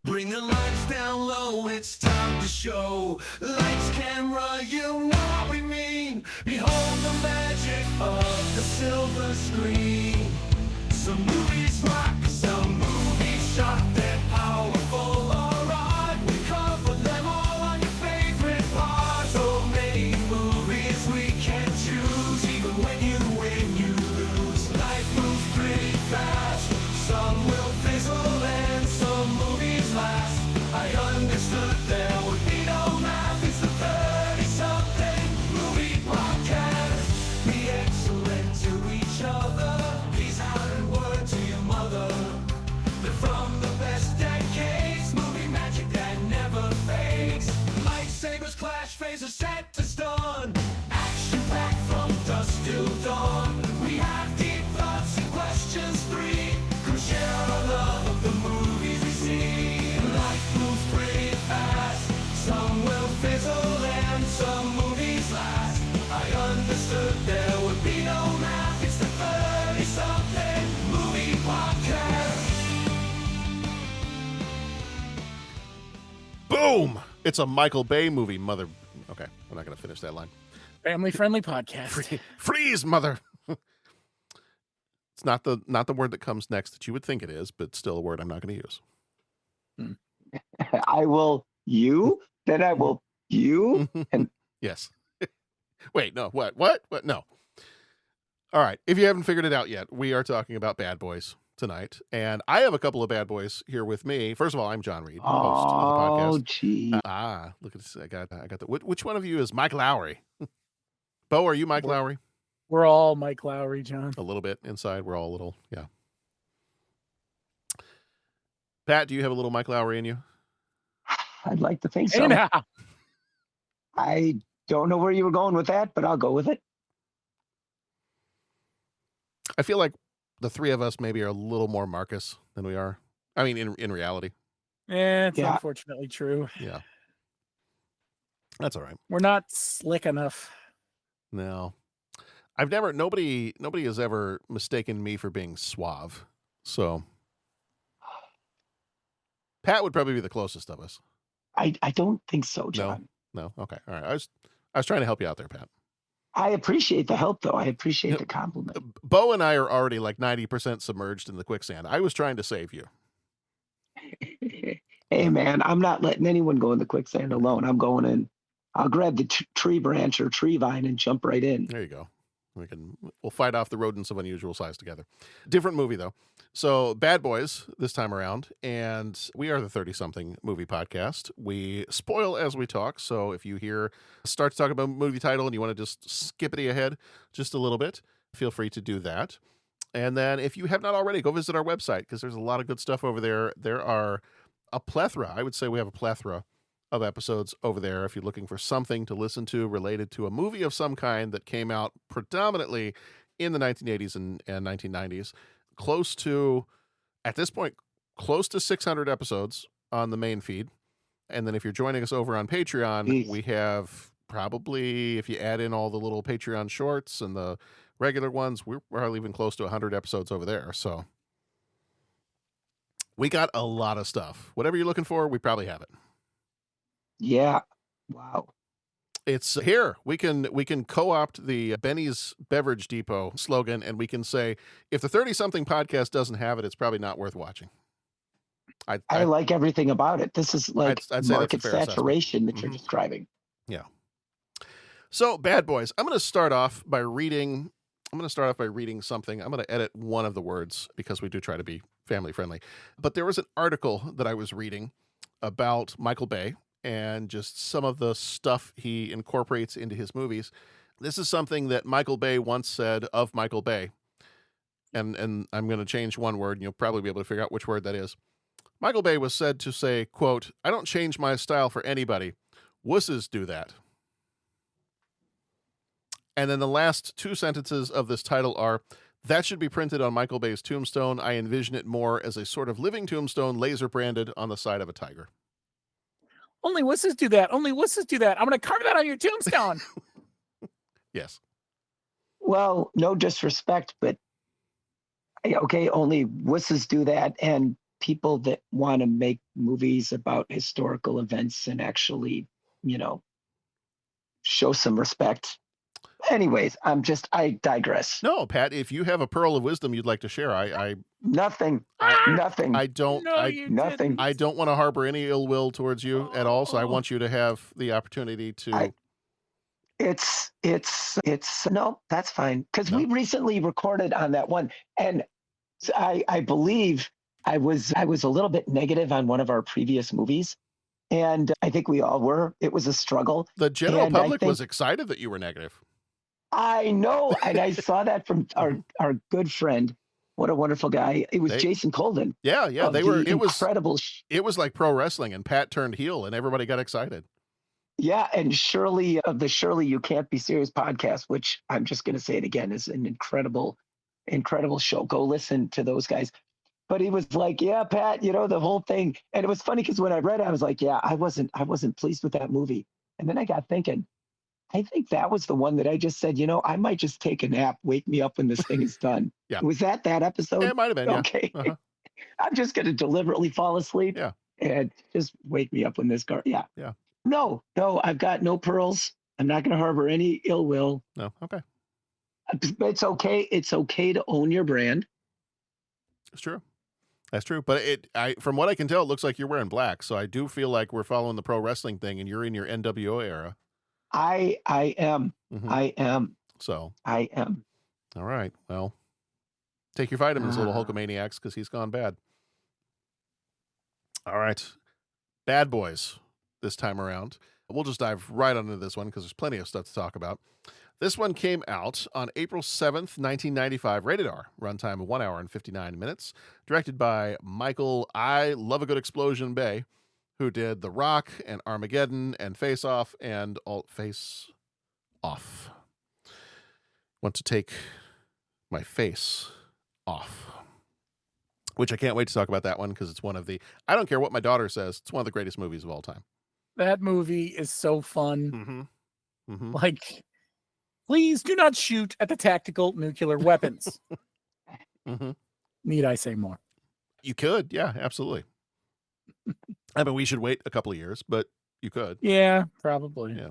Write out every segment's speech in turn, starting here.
Bring the lights down low, it's time to show. Lights, camera, you know what we mean. Behold the magic of the silver screen. Some movies rock, some movies shock, they're powerful, alright. We cover them all on your favorite part. So many movies we can choose, even when you win, you lose. Life moves pretty fast, some will fizzle and some movies last. I understood there would be no math, it's the 30-something movie podcast. Be excellent to each other, please have a word to your mother. They're from the best decades, movie magic that never fades. Lightsabers clash, phasers set to stun, action packed from dusk till dawn. We have deep thoughts and questions free, come share our love of the movies we see. Life moves pretty fast, some will fizzle and some movies last. I understood there would be no math, it's the 30-something movie podcast. Boom! It's a Michael Bay movie, mother. Okay, we're not going to finish that line. Family-friendly podcast. Freeze, mother. It's not the word that comes next that you would think it is, but still a word I'm not going to use. I will you, then I will you, and Yes. Wait, no. What? No. All right. If you haven't figured it out yet, we are talking about Bad Boys tonight, and I have a couple of bad boys here with me. First of all, I'm John Reed, host of the podcast. oh gee, Look at this. I got the. Which one of you is Mike Lowry? Bo, are you Mike Lowry? We're all Mike Lowry, John. A little bit inside. We're all a little, yeah. Pat, do you have a little Mike Lowry in you? I'd like to think Hey so. now. I don't know where you were going with that, but I'll go with it. I feel like the three of us maybe are a little more Marcus than we are. I mean, in reality. Yeah, it's Yeah. unfortunately true. Yeah. That's all right. We're not slick enough. No. Nobody has ever mistaken me for being suave. So Pat would probably be the closest of us. I don't think so, John. No? Okay. All right. I was trying to help you out there, Pat. I appreciate the help, though. I appreciate the compliment. Bo and I are already like 90% submerged in the quicksand. I was trying to save you. Hey, man, I'm not letting anyone go in the quicksand alone. I'm going in. I'll grab the tree branch or tree vine and jump right in. There you go. We'll fight off the rodents of unusual size together. Different movie though. So Bad Boys this time around, and we are the 30-something movie podcast. We spoil as we talk. So if you start to talk about a movie title and you want to just skip it ahead just a little bit, feel free to do that. And then if you have not already, go visit our website because there's a lot of good stuff over there. There are a plethora. I would say we have a plethora of episodes over there if you're looking for something to listen to related to a movie of some kind that came out predominantly in the 1980s and 1990s. At this point, close to 600 episodes on the main feed. And then if you're joining us over on Patreon, Jeez. we have probably, if you add in all the little Patreon shorts and the regular ones, we're even close to 100 episodes over there. So we got a lot of stuff. Whatever you're looking for, we probably have it. Yeah. Wow. It's here. We can co-opt the Benny's Beverage Depot slogan, and we can say, if the 30-something podcast doesn't have it, it's probably not worth watching. I like everything about it. This is like I'd say market that's a fair saturation that you're Mhm. describing. Yeah. So, Bad Boys. I'm going to start off by reading something. I'm going to edit one of the words because we do try to be family friendly. But there was an article that I was reading about Michael Bay and just some of the stuff he incorporates into his movies. This is something that Michael Bay once said of Michael Bay. And I'm going to change one word, and you'll probably be able to figure out which word that is. Michael Bay was said to say, quote, "I don't change my style for anybody. Wusses do that." And then the last two sentences of this title are, "That should be printed on Michael Bay's tombstone. I envision it more as a sort of living tombstone laser branded on the side of a tiger." Only wusses do that. Only wusses do that. I'm going to carve that on your tombstone. Yes. Well, no disrespect, but okay, only wusses do that. And people that want to make movies about historical events and actually, show some respect. Anyways, I digress. No, Pat, if you have a pearl of wisdom you'd like to share, Nothing. I Nothing. I don't No, I you Nothing. didn't. I don't want to harbor any ill will towards you at all, so I Oh. want you to have the opportunity to It's no, that's fine. Because No? we recently recorded on that one. And I believe I was a little bit negative on one of our previous movies. And I think we all were. It was a struggle. The general And I public think was excited that you were negative. I know, and I saw that from our good friend. What a wonderful guy! It was They- Jason Colvin. Yeah, of they the were incredible. it was like pro wrestling, and Pat turned heel and everybody got excited. Yeah, and Shirley of the Shirley You Can't Be Serious podcast, which I'm just going to say it again, is an incredible show. Go listen to those guys. But he was like, "Yeah, Pat, the whole thing." And it was funny because when I read it, I was like, "Yeah, I wasn't pleased with that movie." And then I got thinking, I think that was the one that I just said, I might just take a nap. Wake me up when this thing is done. Yeah. Was that episode? It might have been, yeah. Okay. Uh-huh. I'm just going to deliberately fall asleep. Yeah. And just wake me up when this car. Yeah. Yeah. No, I've got no pearls. I'm not going to harbor any ill will. No, okay. It's okay. It's okay to own your brand. It's true. That's true. But from what I can tell, it looks like you're wearing black. So I do feel like we're following the pro wrestling thing and you're in your NWO era. I am. Mhm. I am. So, I am. all right. Well, take your vitamins, little Hulkamaniacs, because he's gone bad. All right. Bad Boys this time around. We'll just dive right onto this one because there's plenty of stuff to talk about. This one came out on April 7th, 1995, rated R, runtime of 1 hour and 59 minutes, directed by Michael I Love a Good Explosion Bay, who did The Rock and Armageddon and Face Off and Face Off. Want to take my face off, which I can't wait to talk about that one because it's one of the, I don't care what my daughter says, it's one of the greatest movies of all time. That movie is so fun. Mm-hmm. Mm-hmm. Like, please do not shoot at the tactical nuclear weapons. Mm-hmm. Need I say more? You could, yeah, absolutely. I mean, we should wait a couple of years, but you could. Yeah, probably. Yeah.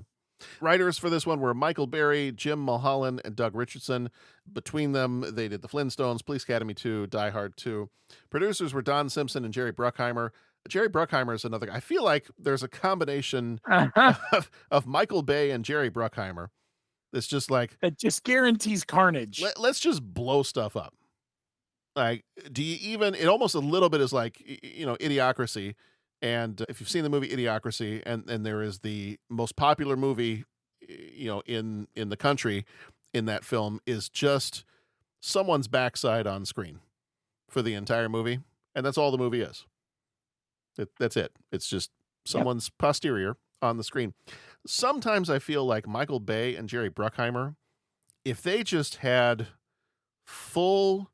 Writers for this one were Michael Berry, Jim Mulholland, and Doug Richardson. Between them, they did The Flintstones, Police Academy 2, Die Hard 2. Producers were Don Simpson and Jerry Bruckheimer. Jerry Bruckheimer is another guy. I feel like there's a combination of Michael Bay and Jerry Bruckheimer. It's just like, that just guarantees carnage. let's just blow stuff up. Like, do you even, it almost a little bit is like, Idiocracy. And if you've seen the movie Idiocracy, and there is the most popular movie, in the country in that film is just someone's backside on screen for the entire movie. And that's all the movie is. That's it. It's just someone's posterior on the screen. Sometimes I feel like Michael Bay and Jerry Bruckheimer, if they just had full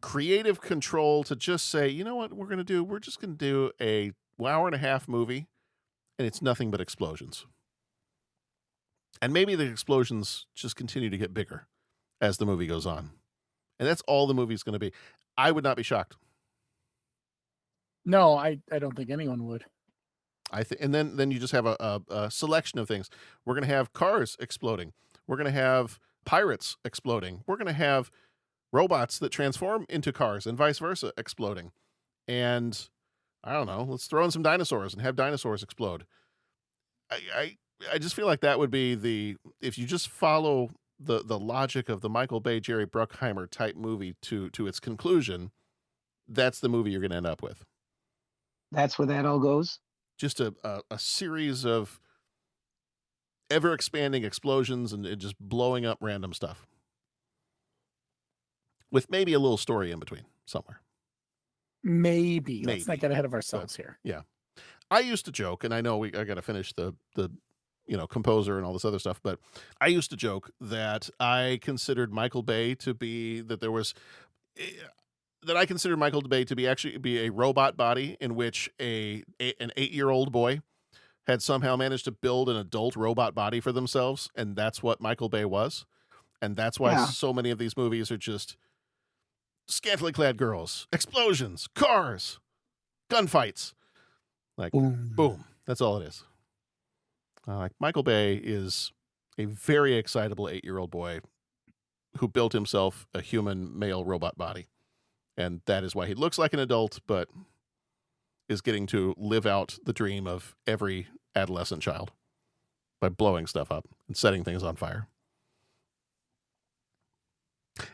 creative control to just say, you know what we're going to do? We're just going to do a 1.5 hour movie, and it's nothing but explosions. And maybe the explosions just continue to get bigger as the movie goes on. And that's all the movie's going to be. I would not be shocked. No, I don't think anyone would. And then you just have a selection of things. We're going to have cars exploding. We're going to have pirates exploding. We're going to have robots that transform into cars and vice versa exploding. And I don't know, let's throw in some dinosaurs and have dinosaurs explode. I just feel like that would be if you just follow the logic of the Michael Bay, Jerry Bruckheimer type movie to its conclusion, that's the movie you're going to end up with. That's where that all goes. Just a series of ever-expanding explosions and just blowing up random stuff. With maybe a little story in between somewhere. Maybe. Let's not get ahead of ourselves here. Yeah. I used to joke, and I know I got to finish the composer and all this other stuff, but I used to joke that I considered Michael Bay to be, that I considered Michael Bay to be actually be a robot body in which an 8-year-old boy had somehow managed to build an adult robot body for themselves, and that's what Michael Bay was. And that's why so many of these movies are just scantily clad girls, explosions, cars, gunfights. Like, boom. That's all it is. Michael Bay is a very excitable 8-year-old boy who built himself a human male robot body. And that is why he looks like an adult, but is getting to live out the dream of every adolescent child by blowing stuff up and setting things on fire.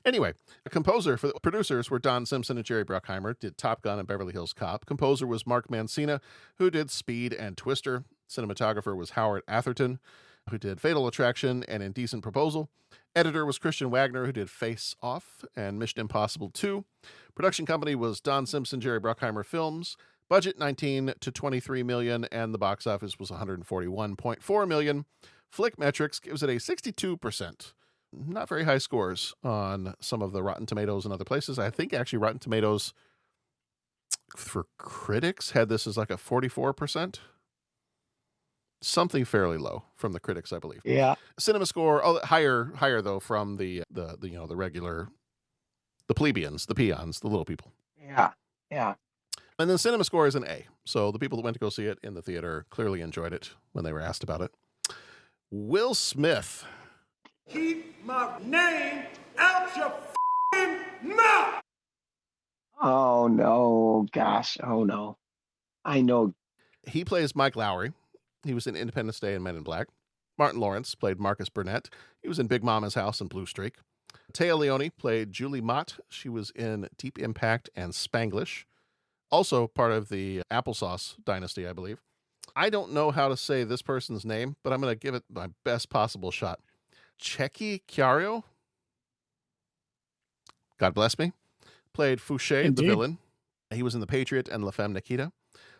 Anyway, the composer for the producers were Don Simpson and Jerry Bruckheimer, did Top Gun and Beverly Hills Cop. Composer was Mark Mancina, who did Speed and Twister. Cinematographer was Howard Atherton, who did Fatal Attraction and Indecent Proposal. Editor was Christian Wagner, who did Face Off and Mission Impossible 2. Production company was Don Simpson, Jerry Bruckheimer Films. Budget $19 to $23 million, and the box office was $141.4 million. Flick Metrics gives it a 62%. Not very high scores on some of the Rotten Tomatoes and other places. I think actually Rotten Tomatoes for critics had this as like a 44%. Something fairly low from the critics, I believe. Yeah. Cinema score, higher though from the regular, the plebeians, the peons, the little people. Yeah. Yeah. And then cinema score is an A. So the people that went to go see it in the theater clearly enjoyed it when they were asked about it. Will Smith. Keep my name out your f***ing mouth! Oh no, gosh. Oh no. I know. He plays Mike Lowry. He was in Independence Day and Men in Black. Martin Lawrence played Marcus Burnett. He was in Big Mama's House and Blue Streak. Téa Leoni played Julie Mott. She was in Deep Impact and Spanglish. Also part of the Applesauce dynasty, I believe. I don't know how to say this person's name, but I'm going to give it my best possible shot. Checky Chiario, God bless me, played Fouché, Indeed. the villain. He was in The Patriot and La Femme Nikita.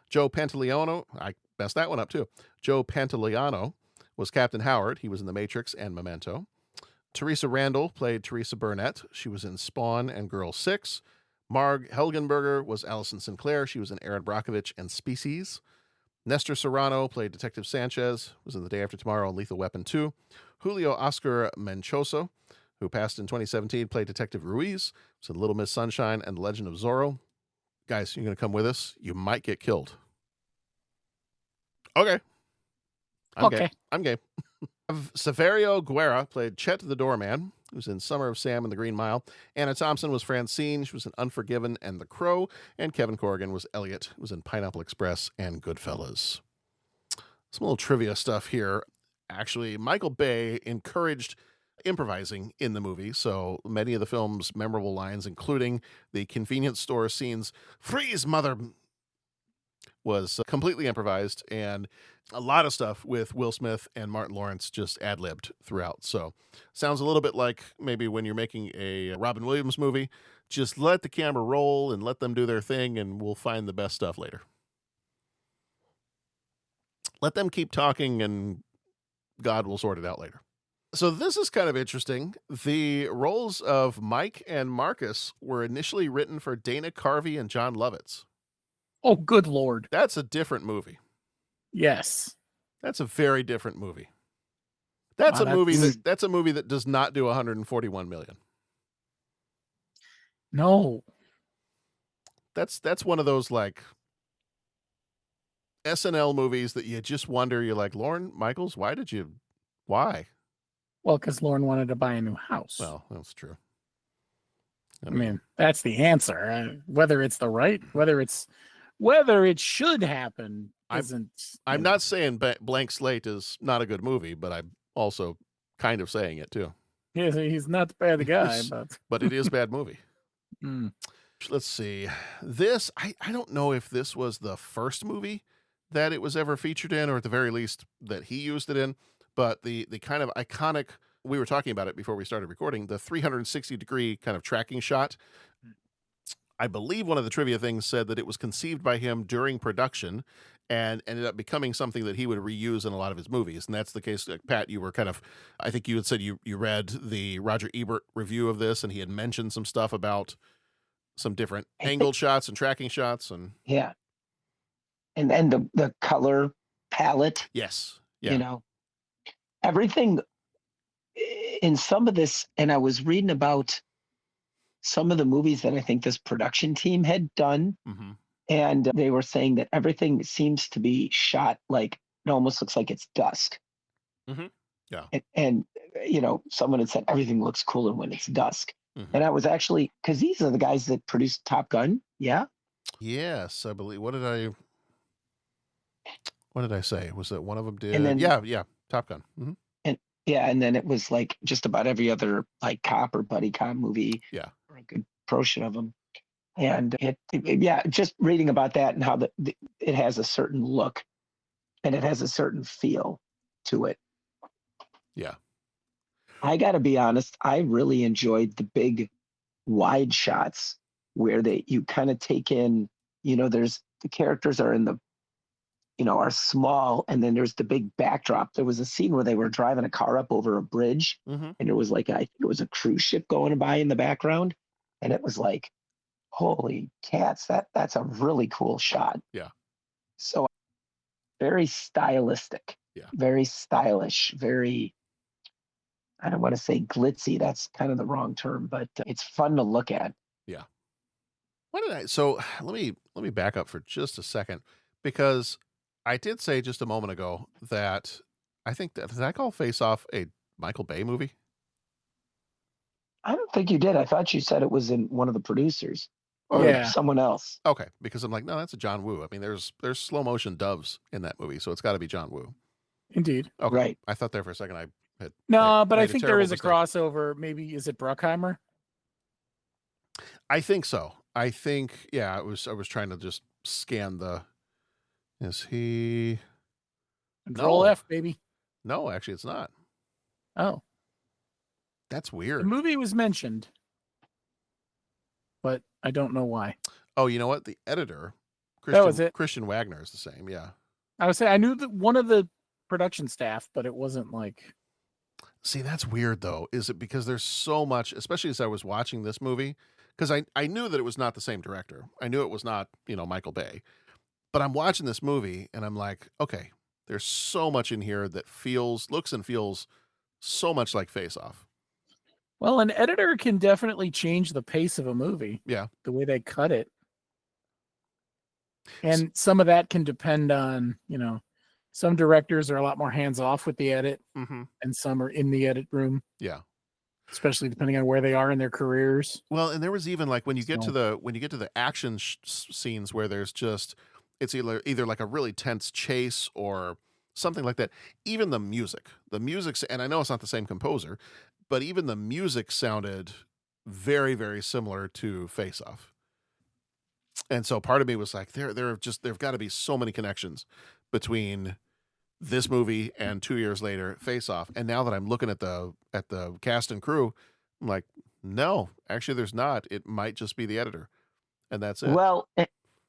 Joe Pantoliano, I messed that one up too. Joe Pantoliano was Captain Howard. He was in The Matrix and Memento. Teresa Randall played Teresa Burnett. She was in Spawn and Girl 6. Marg Helgenberger was Allison Sinclair. She was in Aaron Brockovich and Species. Nestor Serrano played Detective Sanchez, was in The Day After Tomorrow and Lethal Weapon 2. Julio Oscar Menchoso, who passed in 2017, played Detective Ruiz, was in Little Miss Sunshine and The Legend of Zorro. Guys, you're going to come with us? You might get killed. Okay. Okay. I'm game. Severio Guerra played Chet the Doorman, who was in Summer of Sam and The Green Mile. Anna Thompson was Francine. She was in Unforgiven and The Crow. And Kevin Corrigan was Elliot, who was in Pineapple Express and Goodfellas. Some little trivia stuff here. Actually, Michael Bay encouraged improvising in the movie, so many of the film's memorable lines, including the convenience store scenes, "Freeze, mother," was completely improvised, and a lot of stuff with Will Smith and Martin Lawrence just ad-libbed throughout. So sounds a little bit like maybe when you're making a Robin Williams movie, just let the camera roll and let them do their thing, and we'll find the best stuff later. Let them keep talking, and God will sort it out later. So this is kind of interesting. The roles of Mike and Marcus were initially written for Dana Carvey and John Lovitz. Oh, good Lord. That's a different movie. Yes. That's a very different movie. That's Wow, that's a movie that does not do 141 million. No. That's one of those like SNL movies that you just wonder, you're like, Lorne Michaels, why? Well, because Lauren wanted to buy a new house. Well, that's true. I mean, that's the answer. Whether it's the right, whether it should happen isn't. I'm not saying Blank Slate is not a good movie, but I'm also kind of saying it too. He's not the bad guy, but it is a bad movie. Mm. Let's see. This, I don't know if this was the first movie that it was ever featured in, or at the very least that he used it in, but the kind of iconic, we were talking about it before we started recording, the 360-degree kind of tracking shot. I believe one of the trivia things said that it was conceived by him during production and ended up becoming something that he would reuse in a lot of his movies. And that's the case. Pat, you were kind of, I think you had said you read the Roger Ebert review of this, and he had mentioned some stuff about some different angled shots and tracking shots. And yeah. And the color palette. Yes. Yeah. You know, everything in some of this, and I was reading about some of the movies that I think this production team had done. Mm-hmm. And they were saying that everything seems to be shot like it almost looks like it's dusk. Mm-hmm. Yeah. And someone had said everything looks cooler when it's dusk. Mm-hmm. And I was actually, because these are the guys that produced Top Gun. Yeah. Yes, I believe. What did I say? Was it one of them did? And then, Yeah, Top Gun. Mm-hmm. and yeah, and then it was like just about every other like cop or buddy cop movie. Yeah. Or a good portion of them. And yeah, just reading about that and how it has a certain look and it has a certain feel to it. Yeah. I got to be honest, I really enjoyed the big wide shots where you kind of take in, there's the characters are in the, are small, and then there's the big backdrop. There was a scene where they were driving a car up over a bridge, Mm-hmm. and it was like, I think it was a cruise ship going by in the background. And it was like, holy cats, that's a really cool shot. Yeah. So very stylistic, Yeah. very stylish, very, I don't want to say glitzy. That's kind of the wrong term, but it's fun to look at. Yeah. So let me back up for just a second, because I did say just a moment ago that I think did I call Face Off a Michael Bay movie? I don't think you did. I thought you said it was in one of the producers or Yeah. someone else. Okay, because I'm like, no, that's a John Woo. I mean, there's slow motion doves in that movie, so it's got to be John Woo. Indeed. Okay. Right. I thought there for a second I had No, but I made think there terrible is a mistake. crossover. Maybe is it Bruckheimer? I think so. I think I was trying to just scan the. Is he? Control No. F, baby. No, actually, it's not. Oh, That's the weird. movie was mentioned, but I don't know why. Oh, you know what? The editor, was it. Christian Wagner, is the same. Yeah. I would say I knew that one of the production staff, but it wasn't like. See, that's weird though. Is it because there's so much, especially as I was watching this movie, because I knew that it was not the same director. I knew it was not, Michael Bay. But I'm watching this movie and I'm like, okay, there's so much in here that looks and feels so much like Face Off. Well, an editor can definitely change the pace of a movie. Yeah. The way they cut it. And some of that can depend on, some directors are a lot more hands off with the edit, Mm-hmm. and some are in the edit room. Yeah. Especially depending on where they are in their careers. Well, and there was even like when you get to the action scenes where there's just it's either like a really tense chase or something like that. Even the music, and I know it's not the same composer, but even the music sounded very, very similar to Face Off. And so part of me was like, there've got to be so many connections between this movie and 2 years later Face Off. And now that I'm looking at the cast and crew, I'm like, no, actually there's not. It might just be the editor, and that's it. Well,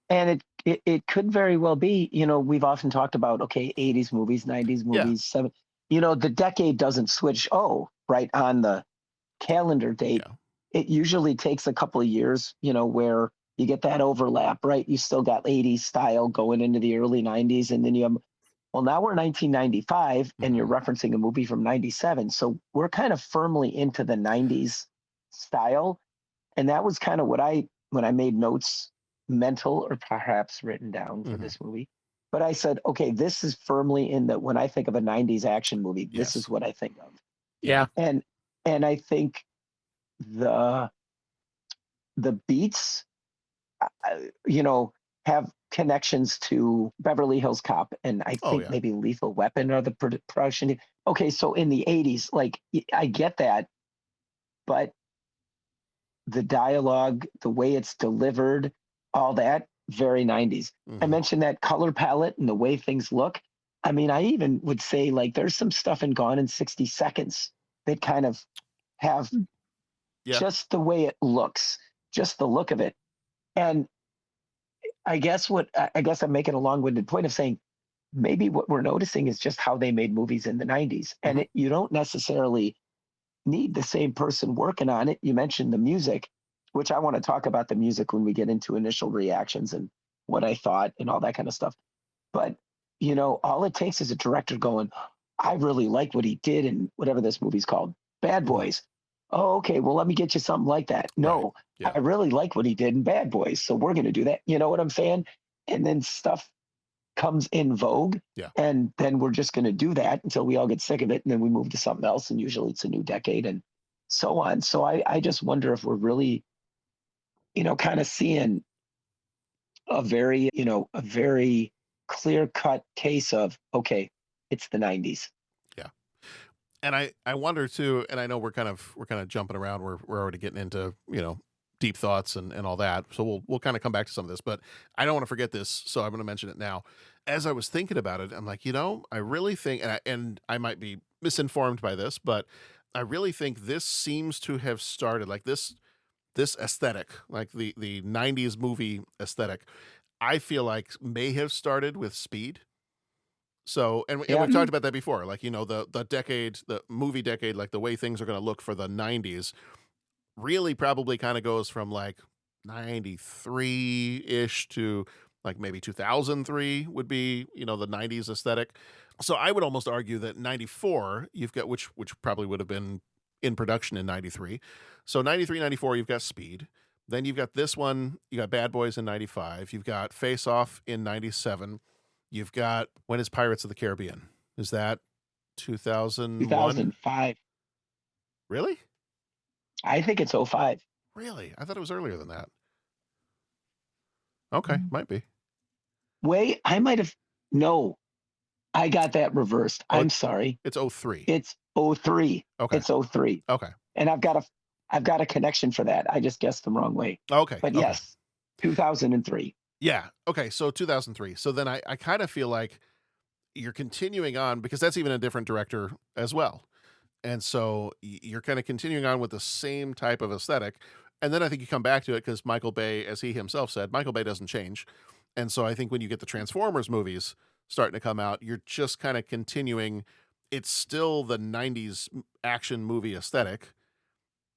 and it could very well be, we've often talked about, okay, 80s movies, 90s movies, the decade doesn't switch, right on the calendar date. Yeah. It usually takes a couple of years, where you get that overlap, right? You still got 80s style going into the early 90s, and then you have, well, now we're 1995 and you're referencing a movie from 97. So we're kind of firmly into the 90s style. And that was kind of when I made notes, mental or perhaps written down for this movie. But I said, okay, this is firmly in that when I think of a 90s action movie, this is what I think of. Yeah. And I think the beats, have connections to Beverly Hills Cop, and I think maybe Lethal Weapon or the production. Okay, so in the 80s, like I get that, but the dialogue, the way it's delivered, all that, very 90s. I mentioned that color palette and the way things look. I mean, I even would say like there's some stuff in Gone in 60 Seconds that kind of have just the way it looks, just the look of it. And I guess I'm making a long-winded point of saying maybe what we're noticing is just how they made movies in the 90s. And you don't necessarily need the same person working on it. You mentioned the music, which I want to talk about the music when we get into initial reactions and what I thought and all that kind of stuff. But, all it takes is a director going, I really like what he did in whatever this movie's called, Bad Boys. oh, okay, well, let me get you something like that. No, Yeah. I really like what he did in Bad Boys, so we're going to do that. You know what I'm saying? And then stuff comes in vogue, Yeah. and then we're just going to do that until we all get sick of it, and then we move to something else, and usually it's a new decade and so on. So I just wonder if we're really, kind of seeing a very clear-cut case of, okay, it's the 90s. Yeah. And I wonder too, and I know we're kind of jumping around. We're already getting into, deep thoughts and all that. So we'll kind of come back to some of this, but I don't want to forget this, so I'm going to mention it now. As I was thinking about it, I'm like, I really think, and I might be misinformed by this, but I really think this seems to have started like this aesthetic, like the 90s movie aesthetic, I feel like may have started with Speed. So, and we've talked about that before, like, the decade, the movie decade, like the way things are going to look for the 90s really probably kind of goes from like 93-ish to like maybe 2003 would be, the 90s aesthetic. So I would almost argue that 94, you've got, which probably would have been in production in 93. So 93, 94, you've got Speed. Then you've got this one, you got Bad Boys in 95. You've got Face Off in 97. You've got, when is Pirates of the Caribbean? Is that 2001? 2005. Really? I think it's 05. Really? I thought it was earlier than that. Okay, might be. Wait, no, I got that reversed. I'm sorry. It's 03. It's 03. Okay. It's 03. Okay. And I've got a connection for that. I just guessed the wrong way. Okay. But yes, 2003. Yeah. Okay. So 2003. So then I kind of feel like you're continuing on because that's even a different director as well. And so you're kind of continuing on with the same type of aesthetic. And then I think you come back to it because Michael Bay, as he himself said, Michael Bay doesn't change. And so I think when you get the Transformers movies starting to come out, you're just kind of continuing. It's still the 90s action movie aesthetic.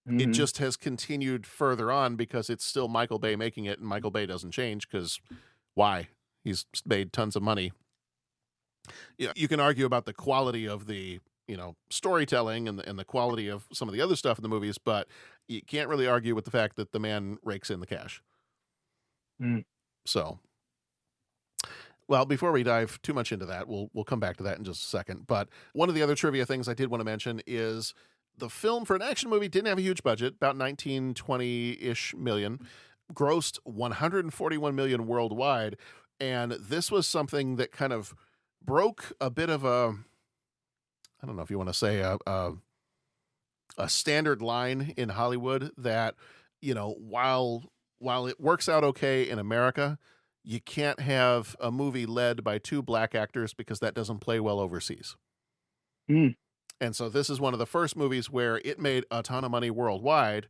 Mm-hmm. It just has continued further on because it's still Michael Bay making it, and Michael Bay doesn't change because why? He's made tons of money. You can argue about the quality of the storytelling and the quality of some of the other stuff in the movies, but you can't really argue with the fact that the man rakes in the cash. So, well, before we dive too much into that, we'll come back to that in just a second. But one of the other trivia things I did want to mention is the film, for an action movie, didn't have a huge budget, about 19, 20-ish million, grossed 141 million worldwide. And this was something that kind of broke a bit of a, I don't know if you want to say a standard line in Hollywood that, while it works out okay in America, you can't have a movie led by two black actors because that doesn't play well overseas. And so this is one of the first movies where it made a ton of money worldwide.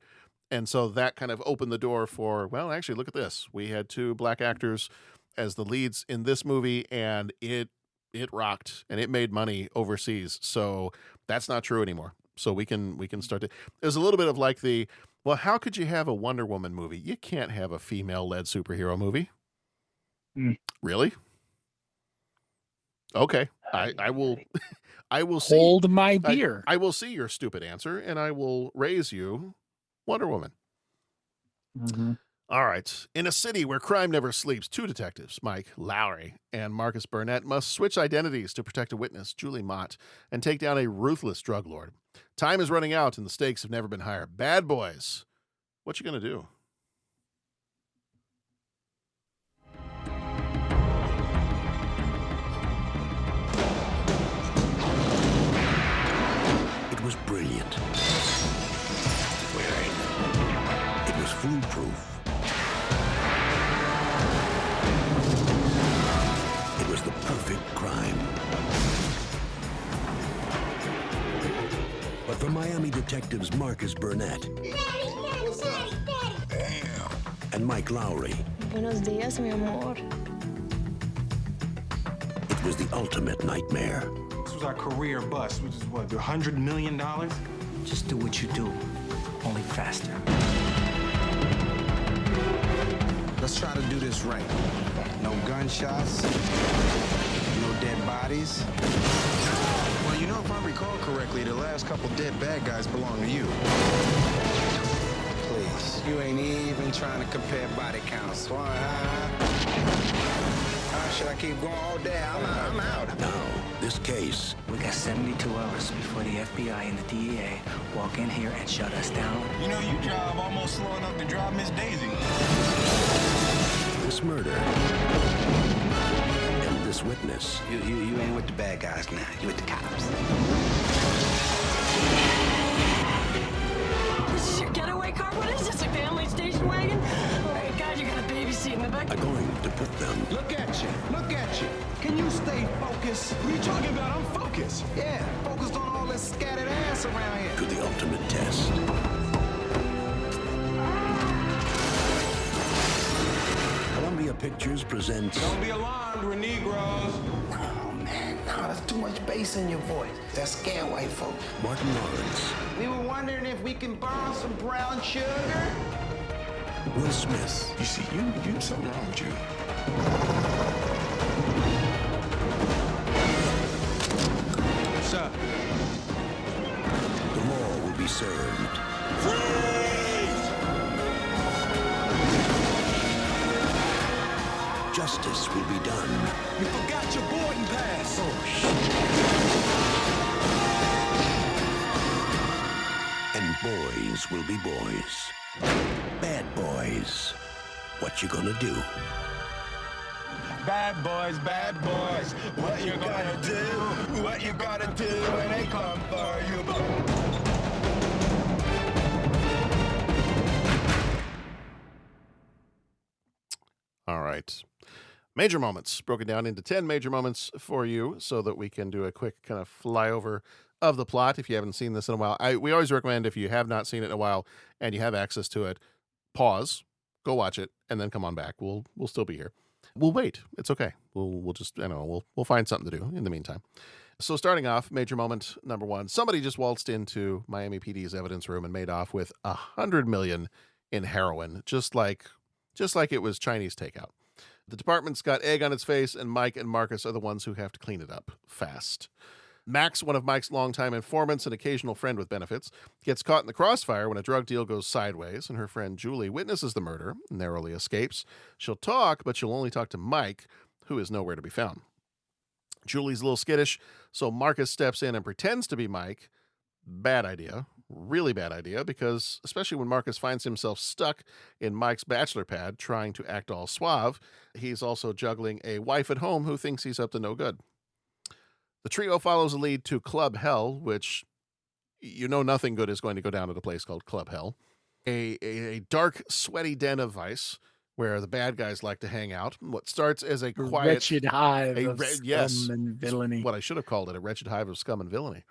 And so that kind of opened the door for, well, actually, look at this. We had two black actors as the leads in this movie, and it rocked and it made money overseas. So that's not true anymore. So we can start to, there's a little bit of like well, how could you have a Wonder Woman movie? You can't have a female-led superhero movie. Really? Okay. I will see. Hold my beer. I will see your stupid answer, and I will raise you Wonder Woman. All right. In a city where crime never sleeps, two detectives, Mike Lowry and Marcus Burnett, must switch identities to protect a witness, Julie Mott, and take down a ruthless drug lord. Time is running out, and the stakes have never been higher. Bad Boys. What you gonna do? It was brilliant. It was foolproof. It was the perfect crime. But for Miami detectives Marcus Burnett and Mike Lowry, Buenos dias, mi amor. it was the ultimate nightmare. This was our career bust, which is what, $100 million? Just do what you do, only faster. Let's try to do this right. No gunshots, no dead bodies. Well, You know, if I recall correctly, the last couple dead bad guys belong to you. Please, you ain't even trying to compare body counts, swine, huh? Should I keep going all day? I'm out. Now, this case We got 72 hours before the FBI and the DEA walk in here and shut us down. You know, you drive almost slow enough to drive Miss Daisy. this murder, and this witness. You ain't with the bad guys now. You with the cops. This is your getaway car? What is this, a family station wagon? Oh my God, you got a baby seat in the back. Are going to put them Look at you. Look at you. Can you stay focused? What are you talking about? I'm focused. Yeah, focused on all this scattered ass around here. to the ultimate test. Columbia Pictures presents Don't be alarmed, we're Negroes. Oh, man. No, that's too much bass in your voice. That scare white folks. Martin Lawrence, We were wondering if we can borrow some brown sugar. Will Smith, You see, you something wrong with you. What's up? the law will be served. Justice will be done. You forgot your boarding pass. And boys will be boys. Bad boys. What you gonna do? Bad boys, what you gonna do? What you gonna do when they come for you? All right. Major moments, broken down into 10 major moments for you so that we can do a quick kind of flyover of the plot if you haven't seen this in a while. We always recommend, if you have not seen it in a while and you have access to it, pause, go watch it, and then come on back. We'll still be here. We'll wait. It's okay. We'll just, I don't know, we'll find something to do in the meantime. So starting off, major moment number one, somebody just waltzed into Miami PD's evidence room and made off with $100 million in heroin, just like it was Chinese takeout. The department's got egg on its face, and Mike and Marcus are the ones who have to clean it up fast. Max, one of Mike's longtime informants and occasional friend with benefits, gets caught in the crossfire when a drug deal goes sideways, and her friend Julie witnesses the murder and narrowly escapes. She'll talk, but she'll only talk to Mike, who is nowhere to be found. Julie's a little skittish, so Marcus steps in and pretends to be Mike. Bad idea. Really bad idea, because especially when Marcus finds himself stuck in Mike's bachelor pad trying to act all suave, he's also juggling a wife at home who thinks he's up to no good. The trio follows a lead to Club Hell, which you know nothing good is going to go down at a place called Club Hell. A dark, sweaty den of vice where the bad guys like to hang out. What starts as a quiet... wretched hive of scum and villainy. What I should have called it, a wretched hive of scum and villainy.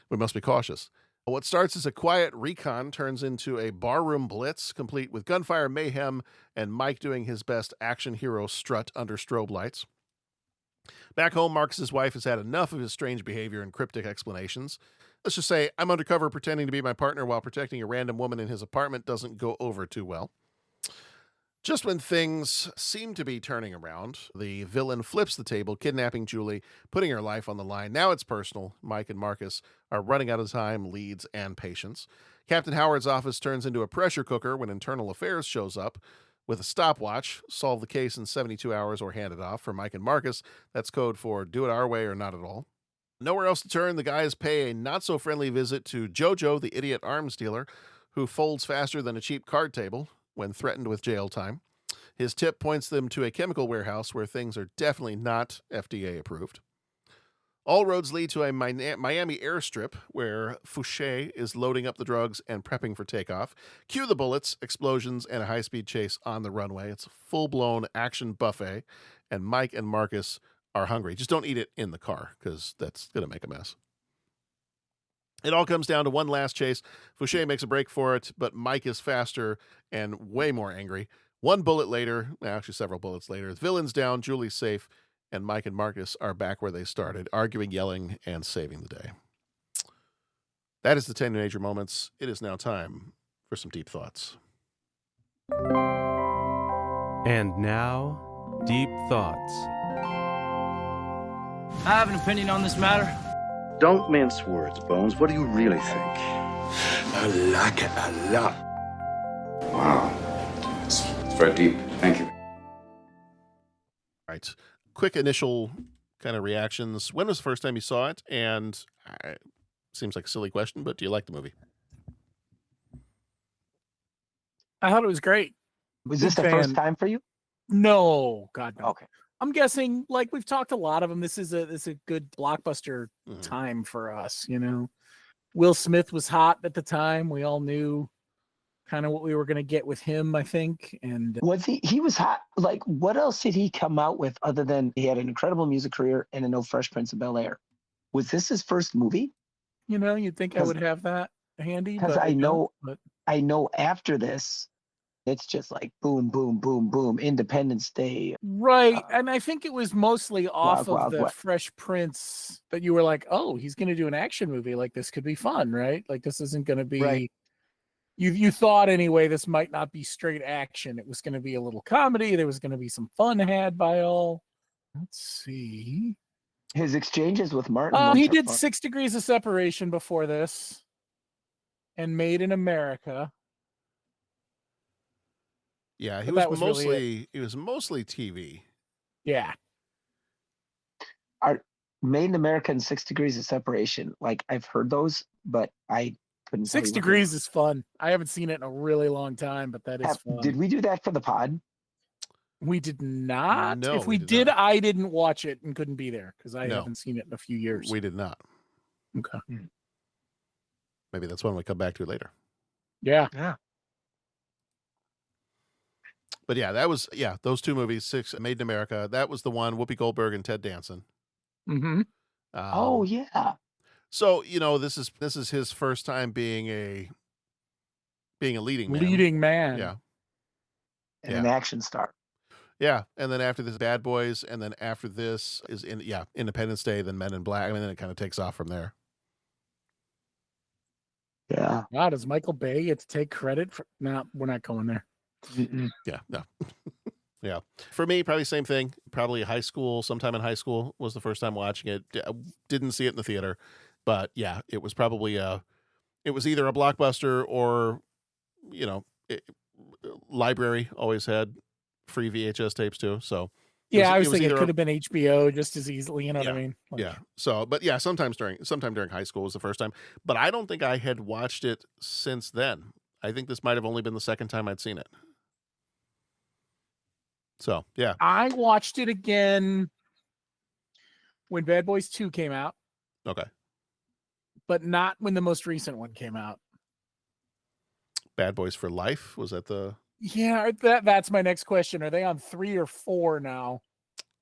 We must be cautious. What starts as a quiet recon turns into a barroom blitz, complete with gunfire, mayhem, and Mike doing his best action hero strut under strobe lights. Back home, Marcus's wife has had enough of his strange behavior and cryptic explanations. Let's just say, I'm undercover pretending to be my partner while protecting a random woman in his apartment doesn't go over too well. Just when things seem to be turning around, the villain flips the table, kidnapping Julie, putting her life on the line. Now it's personal. Mike and Marcus are running out of time, leads, and patience. Captain Howard's office turns into a pressure cooker when Internal Affairs shows up with a stopwatch. Solve the case in 72 hours or hand it off. For Mike and Marcus, that's code for do it our way or not at all. Nowhere else to turn, the guys pay a not-so-friendly visit to Jojo, the idiot arms dealer, who folds faster than a cheap card table when threatened with jail time. His tip points them to a chemical warehouse where things are definitely not FDA approved. All roads lead to a Miami airstrip where Fouché is loading up the drugs and prepping for takeoff. Cue the bullets, explosions, and a high-speed chase on the runway. It's a full-blown action buffet, and Mike and Marcus are hungry. Just don't eat it in the car, because that's going to make a mess. It all comes down to one last chase. Fouché makes a break for it, but Mike is faster and way more angry. One bullet later, actually several bullets later, the villain's down, Julie's safe, and Mike and Marcus are back where they started, arguing, yelling, and saving the day. That is the 10 major moments. It is now time for some deep thoughts. And now, Deep Thoughts. I have an opinion on this matter. Don't mince words, Bones. What do you really think? I like it a lot. Wow. It's very deep. Thank you. Right. Quick initial kind of reactions. When was the first time you saw it? And seems like a silly question, but do you like the movie? I thought it was great. Was this the first time for you? No, God no. Okay. I'm guessing, like we've talked a lot of them. This is a good blockbuster time for us. You know, Will Smith was hot at the time. We all knew kind of what we were going to get with him, I think. And was he was hot? Like, what else did he come out with other than he had an incredible music career and a No Fresh Prince of Bel-Air? Was this his first movie? You know, you'd think I would have that handy, because I know after this, it's just like boom, boom, boom, boom, Independence Day. Right. And I think it was mostly off of the West. Fresh Prince that you were like, oh, he's going to do an action movie. Like, this could be fun, right? Like, this isn't going to be, right. You thought anyway, this might not be straight action. It was going to be a little comedy. There was going to be some fun had by all. Let's see. His exchanges with Martin. He did 6 Degrees of Separation before this and Made in America. Yeah, he But was that was mostly really it was mostly TV. Yeah. Made in America and 6 Degrees of Separation. Like, I've heard those, but I couldn't. 6 Degrees is fun. I haven't seen it in a really long time, but that is fun. Did we do that for the pod? We did not. No, if we did, I didn't watch it and couldn't be there because I haven't seen it in a few years. We did not. Okay. Maybe that's one we come back to later. Yeah. Yeah. But yeah, that was those two movies, Made in America. That was the one, Whoopi Goldberg and Ted Danson. Mm-hmm. Oh yeah. So, you know, this is his first time being a leading man. Yeah. And an action star. Yeah. And then after this, Bad Boys, and then after this is Independence Day, then Men in Black. I mean, then it kind of takes off from there. Yeah. Wow, does Michael Bay get to take credit for? No, we're not going there. Yeah, no. Yeah. For me, probably same thing. Probably sometime in high school was the first time watching it. Didn't see it in the theater, but yeah, it was probably it was either a blockbuster or, you know, library always had free VHS tapes too. So yeah, I was thinking it could have been HBO just as easily. You know what I mean? Like, yeah. So, but yeah, sometime during high school was the first time, but I don't think I had watched it since then. I think this might have only been the second time I'd seen it. So, yeah. I watched it again when Bad Boys 2 came out. Okay. But not when the most recent one came out. Bad Boys for Life? Was that the... Yeah, that's my next question. Are they on 3 or 4 now?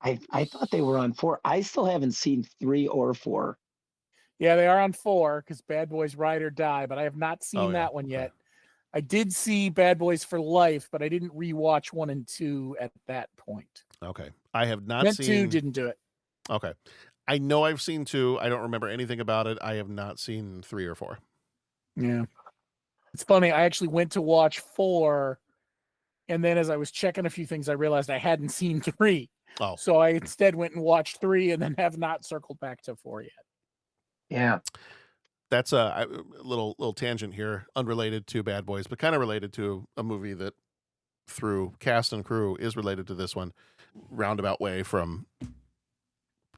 I thought they were on 4. I still haven't seen 3 or 4. Yeah, they are on 4 because Bad Boys Ride or Die, but I have not seen that one yet. I did see Bad Boys for Life, but I didn't rewatch 1 and 2 at that point. Okay. I have not seen... 2 didn't do it. Okay. I know I've seen 2. I don't remember anything about it. I have not seen 3 or 4. Yeah. It's funny. I actually went to watch 4, and then as I was checking a few things, I realized I hadn't seen 3. Oh. So I instead went and watched 3 and then have not circled back to 4 yet. Yeah. That's a little tangent here, unrelated to Bad Boys, but kind of related to a movie that through cast and crew is related to this one, roundabout way from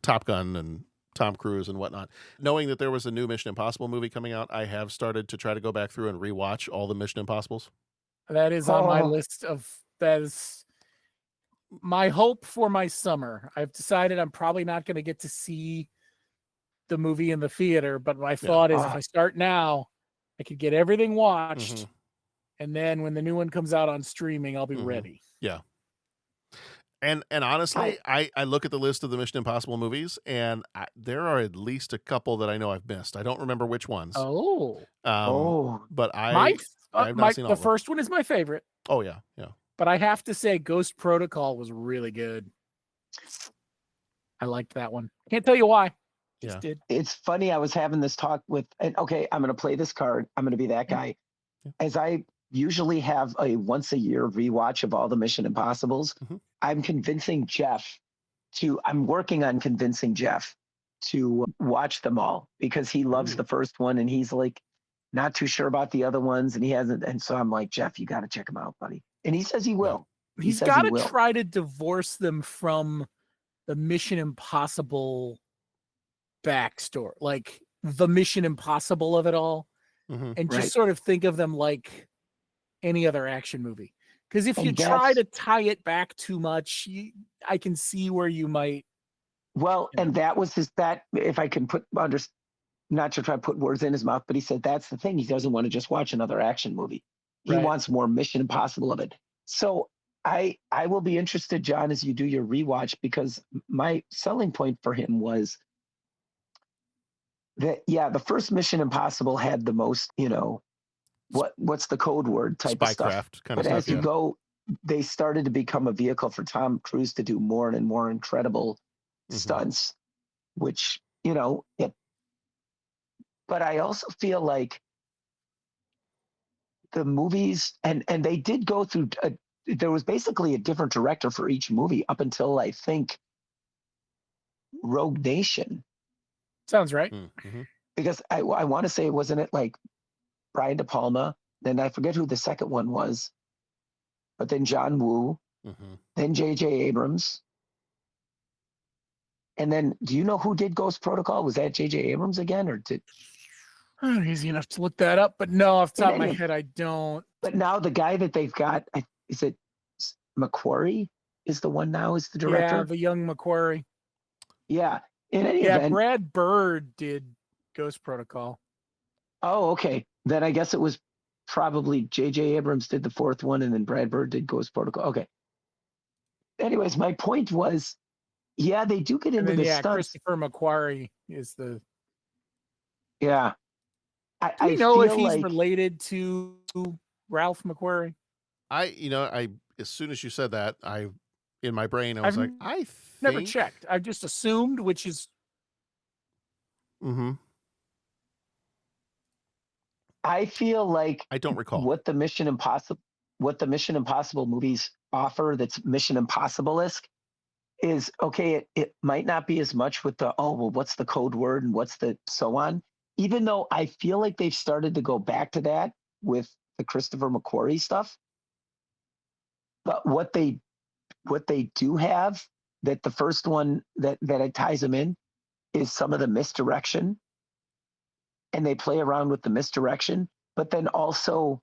Top Gun and Tom Cruise and whatnot. Knowing that there was a new Mission Impossible movie coming out, I have started to try to go back through and rewatch all the Mission Impossibles. That is on my list that is my hope for my summer. I've decided I'm probably not going to get to see the movie in the theater, but my thought is if I start now, I could get everything watched, and then when the new one comes out on streaming, I'll be ready. Yeah. And honestly, I look at the list of the Mission Impossible movies, and there are at least a couple that I know I've missed. I don't remember which ones. But I've not seen all the of them. first one is my favorite. Oh yeah. But I have to say, Ghost Protocol was really good. I liked that one. Can't tell you why. Just did. It's funny. I was having this talk with, and okay, I'm going to play this card. I'm going to be that guy. As I usually have a once a year rewatch of all the Mission Impossibles, I'm working on convincing Jeff to watch them all because he loves the first one and he's like not too sure about the other ones and he hasn't. And so I'm like, Jeff, you got to check them out, buddy. And he says he will. He's got to try to divorce them from the Mission Impossible backstory, like the Mission Impossible of it all, and just sort of think of them like any other action movie. Because if you try to tie it back too much, I can see where you might. Well, and that was that if I can not to try to put words in his mouth, but he said that's the thing. He doesn't want to just watch another action movie. He wants more Mission Impossible of it. So I will be interested, John, as you do your rewatch, because my selling point for him was that, the first Mission Impossible had the most, what's the code word type of stuff. But as you go, they started to become a vehicle for Tom Cruise to do more and more incredible stunts, which, but I also feel like the movies, and they did go through, there was basically a different director for each movie up until I think Rogue Nation. Sounds right. Because I want to say, wasn't it like Brian De Palma? Then I forget who the second one was, but then John Woo, then J.J. Abrams. And then, do you know who did Ghost Protocol? Was that J.J. Abrams again, or did? Easy enough to look that up, but no, off the top of my head, I don't. But now the guy that they've got, is it McQuarrie? Is the one now? Is the director? Yeah, the young McQuarrie. Yeah. In any event, Brad Bird did Ghost Protocol. Oh, okay. Then I guess it was probably J.J. Abrams did the fourth one, and then Brad Bird did Ghost Protocol. Okay. Anyways, my point was, they do get into the stunts. Christopher McQuarrie is the. Yeah. Do you know if he's related to Ralph McQuarrie? As soon as you said that, in my brain, I was like, I think... Never checked. I've just assumed, which is. I feel like I don't recall what the Mission Impossible movies offer that's Mission Impossible-esque is okay. It might not be as much with the what's the code word and what's the so on. Even though I feel like they've started to go back to that with the Christopher McQuarrie stuff, but what they do have that the first one that it ties them in is some of the misdirection, and they play around with the misdirection, but then also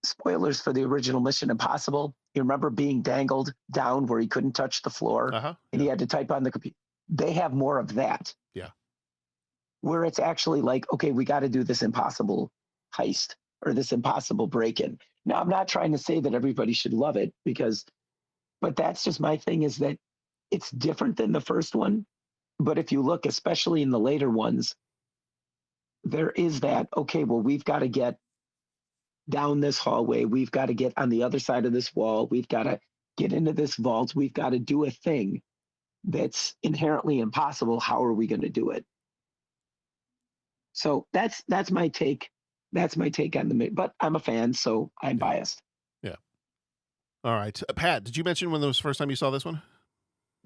spoilers for the original Mission Impossible. You remember being dangled down where he couldn't touch the floor and he had to type on the computer. They have more of that. Yeah. Where it's actually like, okay, we got to do this impossible heist or this impossible break-in. Now, I'm not trying to say that everybody should love it but that's just my thing is that it's different than the first one. But if you look, especially in the later ones, there is that, okay, well, we've got to get down this hallway. We've got to get on the other side of this wall. We've got to get into this vault. We've got to do a thing that's inherently impossible. How are we going to do it? So that's my take. That's my take on but I'm a fan, so I'm biased. Yeah. All right. Pat, did you mention when was the first time you saw this one?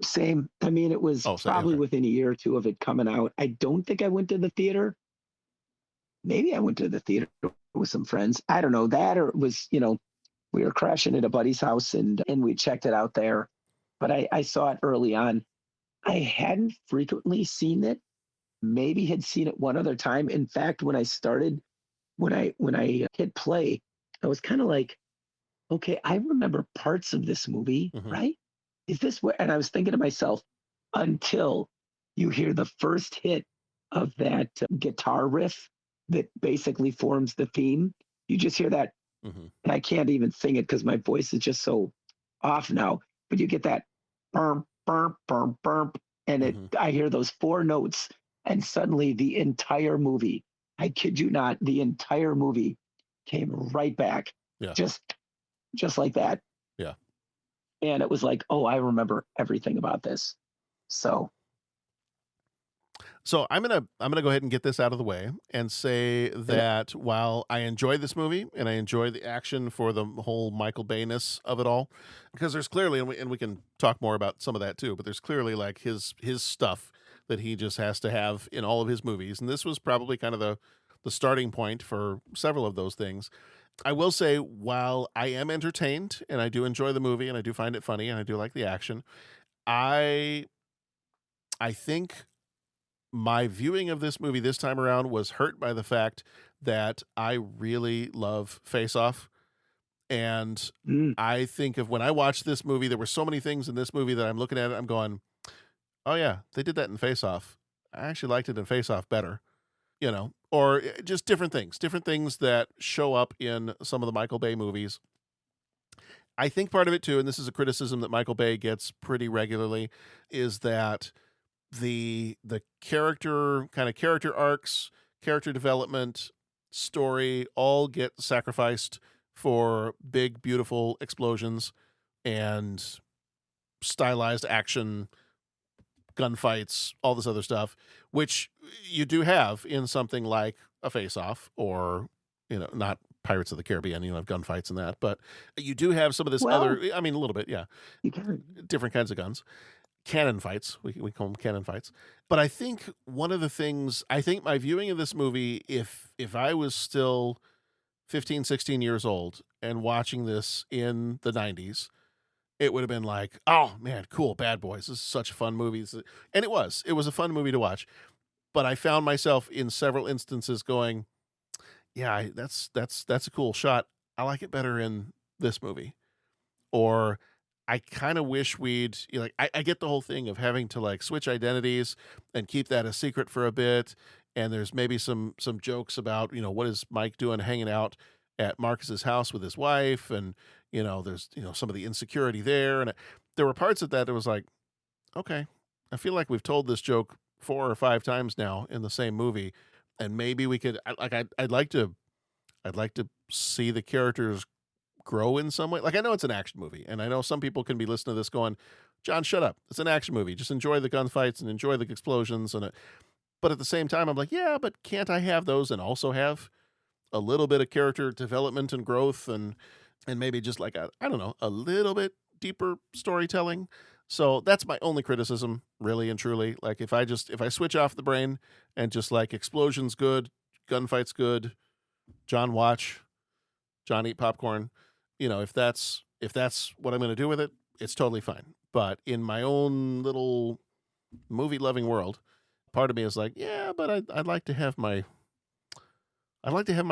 Same. I mean, it was probably within a year or two of it coming out. I don't think I went to the theater. Maybe I went to the theater with some friends. I don't know that, or it was, we were crashing at a buddy's house and we checked it out there. But I saw it early on. I hadn't frequently seen it. Maybe had seen it one other time. In fact, when I hit play, I was kind of like, okay, I remember parts of this movie, right? Is this where? And I was thinking to myself, until you hear the first hit of that guitar riff that basically forms the theme, you just hear that. And I can't even sing it because my voice is just so off now. But you get that burp, burp, burp, burp, and I hear those four notes, and suddenly the entire movie, I kid you not, the entire movie came right back. Yeah. Just like that. Yeah. And it was like, oh, I remember everything about this. So I'm gonna go ahead and get this out of the way and say that while I enjoy this movie and I enjoy the action for the whole Michael Bay-ness of it all, because there's clearly, and we can talk more about some of that too, but there's clearly like his stuff that he just has to have in all of his movies. And this was probably kind of the starting point for several of those things. I will say, while I am entertained and I do enjoy the movie and I do find it funny and I do like the action, I think my viewing of this movie this time around was hurt by the fact that I really love Face Off. And I think of when I watched this movie, there were so many things in this movie that I'm looking at it, I'm going, oh yeah, they did that in Face Off. I actually liked it in Face Off better, or just different things that show up in some of the Michael Bay movies. I think part of it too, and this is a criticism that Michael Bay gets pretty regularly, is that the character arcs, character development, story all get sacrificed for big, beautiful explosions and stylized action, gunfights, all this other stuff, which you do have in something like a Face Off or, not Pirates of the Caribbean, have gunfights and that, but you do have some of this other, a little bit, yeah. Different kinds of guns. Cannon fights. We call them cannon fights. But I think one of the things, my viewing of this movie, if I was still 15, 16 years old and watching this in the 90s, it would have been like, oh man, cool, Bad Boys. This is such a fun movie. And it was a fun movie to watch. But I found myself in several instances going, yeah, that's a cool shot. I like it better in this movie. Or I kind of wish we'd, I get the whole thing of having to switch identities and keep that a secret for a bit. And there's maybe some jokes about, what is Mike doing hanging out at Marcus's house with his wife? And, there's, some of the insecurity there. And there were parts of that was like, okay, I feel like we've told this joke 4 or 5 times now in the same movie. And maybe we could, I'd like to see the characters grow in some way. I know it's an action movie, and I know some people can be listening to this going, John, shut up. It's an action movie. Just enjoy the gunfights and enjoy the explosions. But at the same time, I'm like, yeah, but can't I have those and also have a little bit of character development and growth and maybe just a little bit deeper storytelling? So that's my only criticism, really and truly. If I switch off the brain and just explosions good, gunfights good, John watch, John eat popcorn, if that's what I'm going to do with it, it's totally fine. But in my own little movie loving world, part of me is like, yeah, but I'd like to have my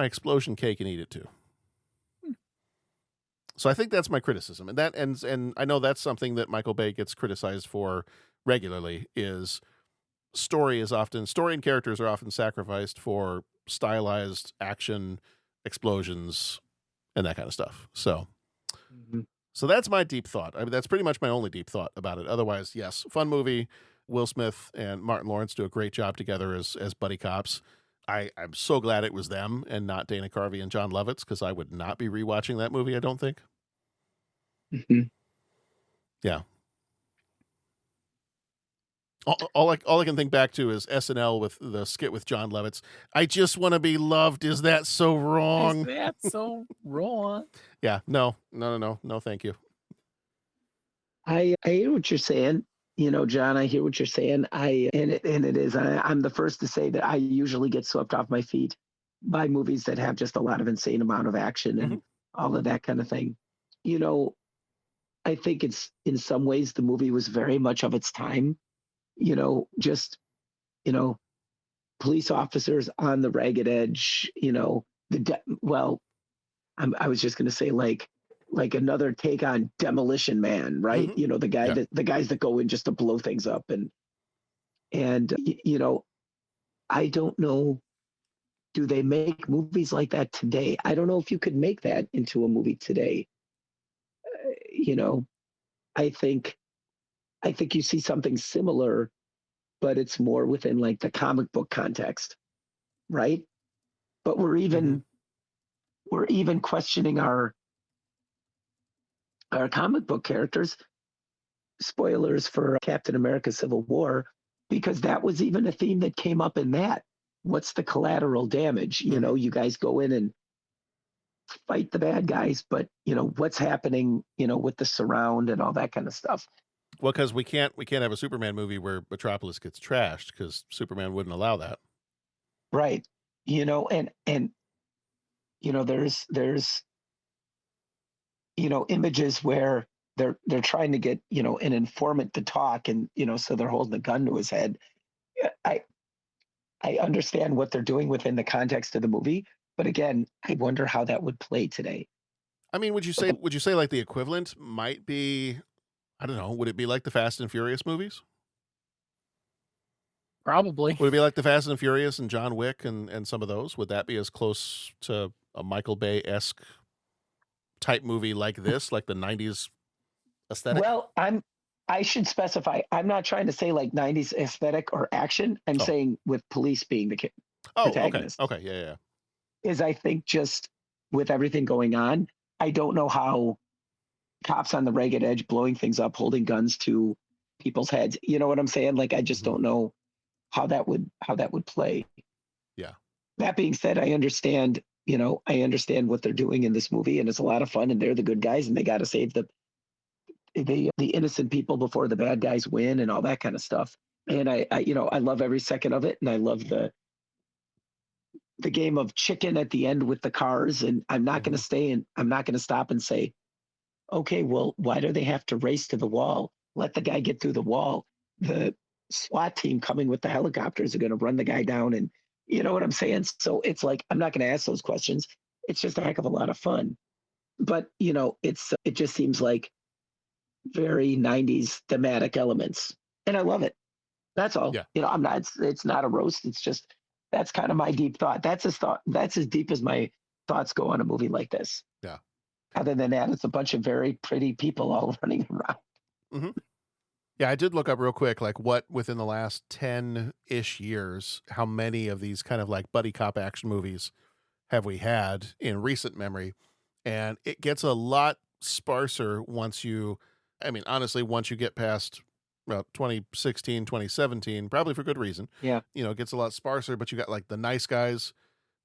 explosion cake and eat it too. So I think that's my criticism, and I know that's something that Michael Bay gets criticized for regularly. Is story and characters are often sacrificed for stylized action, explosions, and that kind of stuff. So, So that's my deep thought. That's pretty much my only deep thought about it. Otherwise, yes, fun movie. Will Smith and Martin Lawrence do a great job together as buddy cops. I'm so glad it was them and not Dana Carvey and John Lovitz, because I would not be rewatching that movie, I don't think. Yeah. All I can think back to is SNL with the skit with John Lovitz. I just want to be loved. Is that so wrong? Is that so wrong? Yeah. No, thank you. I hear what you're saying. John, I hear what you're saying. I'm the first to say that I usually get swept off my feet by movies that have just a lot of insane amount of action and all of that kind of thing. I think it's in some ways the movie was very much of its time. Police officers on the ragged edge. I was just going to say like another take on Demolition Man, right? The guys that go in just to blow things up, and I don't know, do they make movies like that today? I don't know if you could make that into a movie today. I think you see something similar, but it's more within the comic book context, right? But we're even questioning our comic book characters. Spoilers for Captain America Civil War, because that was even a theme that came up in that. What's the collateral damage? You guys go in and fight the bad guys, but what's happening, with the surround and all that kind of stuff. Well, because we can't have a Superman movie where Metropolis gets trashed because Superman wouldn't allow that. Right. And there's images where they're trying to get, an informant to talk, and so they're holding a gun to his head. Yeah, I understand what they're doing within the context of the movie, but again, I wonder how that would play today. I mean, would you say like the equivalent might be, I don't know, would it be like the Fast and Furious movies? Probably. Would it be like the Fast and Furious and John Wick and some of those? Would that be as close to a Michael Bay-esque type movie like this, like the 90s aesthetic? Well, I should specify, I'm not trying to say like 90s aesthetic or action. I'm saying with police being the protagonist. Okay. Yeah. Is I think just with everything going on, I don't know how cops on the ragged edge blowing things up, holding guns to people's heads. You know what I'm saying? Like, I just don't know how that would play. Yeah. That being said, I understand what they're doing in this movie, and it's a lot of fun, and they're the good guys, and they got to save the innocent people before the bad guys win, and all that kind of stuff. And I love every second of it, and I love the game of chicken at the end with the cars. And I'm not going to stop and say, okay, well, why do they have to race to the wall? Let the guy get through the wall. The SWAT team coming with the helicopters are going to run the guy down, and you know what I'm saying? So it's like, I'm not going to ask those questions. It's just a heck of a lot of fun. But, it just seems like very 90s thematic elements. And I love it. That's all. Yeah. I'm not, it's not a roast. It's just, that's kind of my deep thought. That's as deep as my thoughts go on a movie like this. Yeah. Other than that, it's a bunch of very pretty people all running around. Mm-hmm. Yeah, I did look up real quick, like what within the last 10-ish years, how many of these kind of like buddy cop action movies have we had in recent memory? And it gets a lot sparser once you get past 2016, 2017, probably for good reason. Yeah. It gets a lot sparser, but you got like The Nice Guys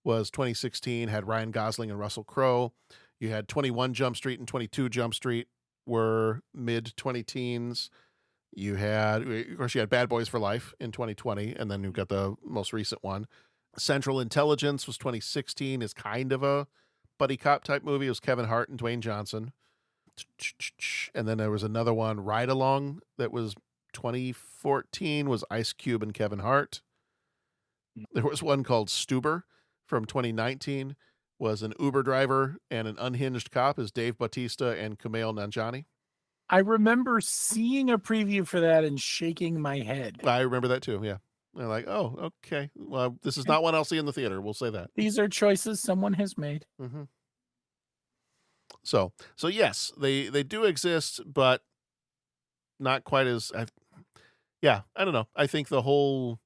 was 2016, had Ryan Gosling and Russell Crowe. You had 21 Jump Street and 22 Jump Street were mid 20-teens. You had Bad Boys for Life in 2020, and then you've got the most recent one. Central Intelligence was 2016, is kind of a buddy cop type movie. It was Kevin Hart and Dwayne Johnson. And then there was another one, Ride Along, that was 2014, was Ice Cube and Kevin Hart. There was one called Stuber from 2019, was an Uber driver and an unhinged cop as Dave Bautista and Kumail Nanjiani. I remember seeing a preview for that and shaking my head. I remember that too, yeah. They're like, oh, okay. Well, this is not one I'll see in the theater. We'll say that. These are choices someone has made. Mm-hmm. So yes, they do exist, but not quite as. I don't know. I think so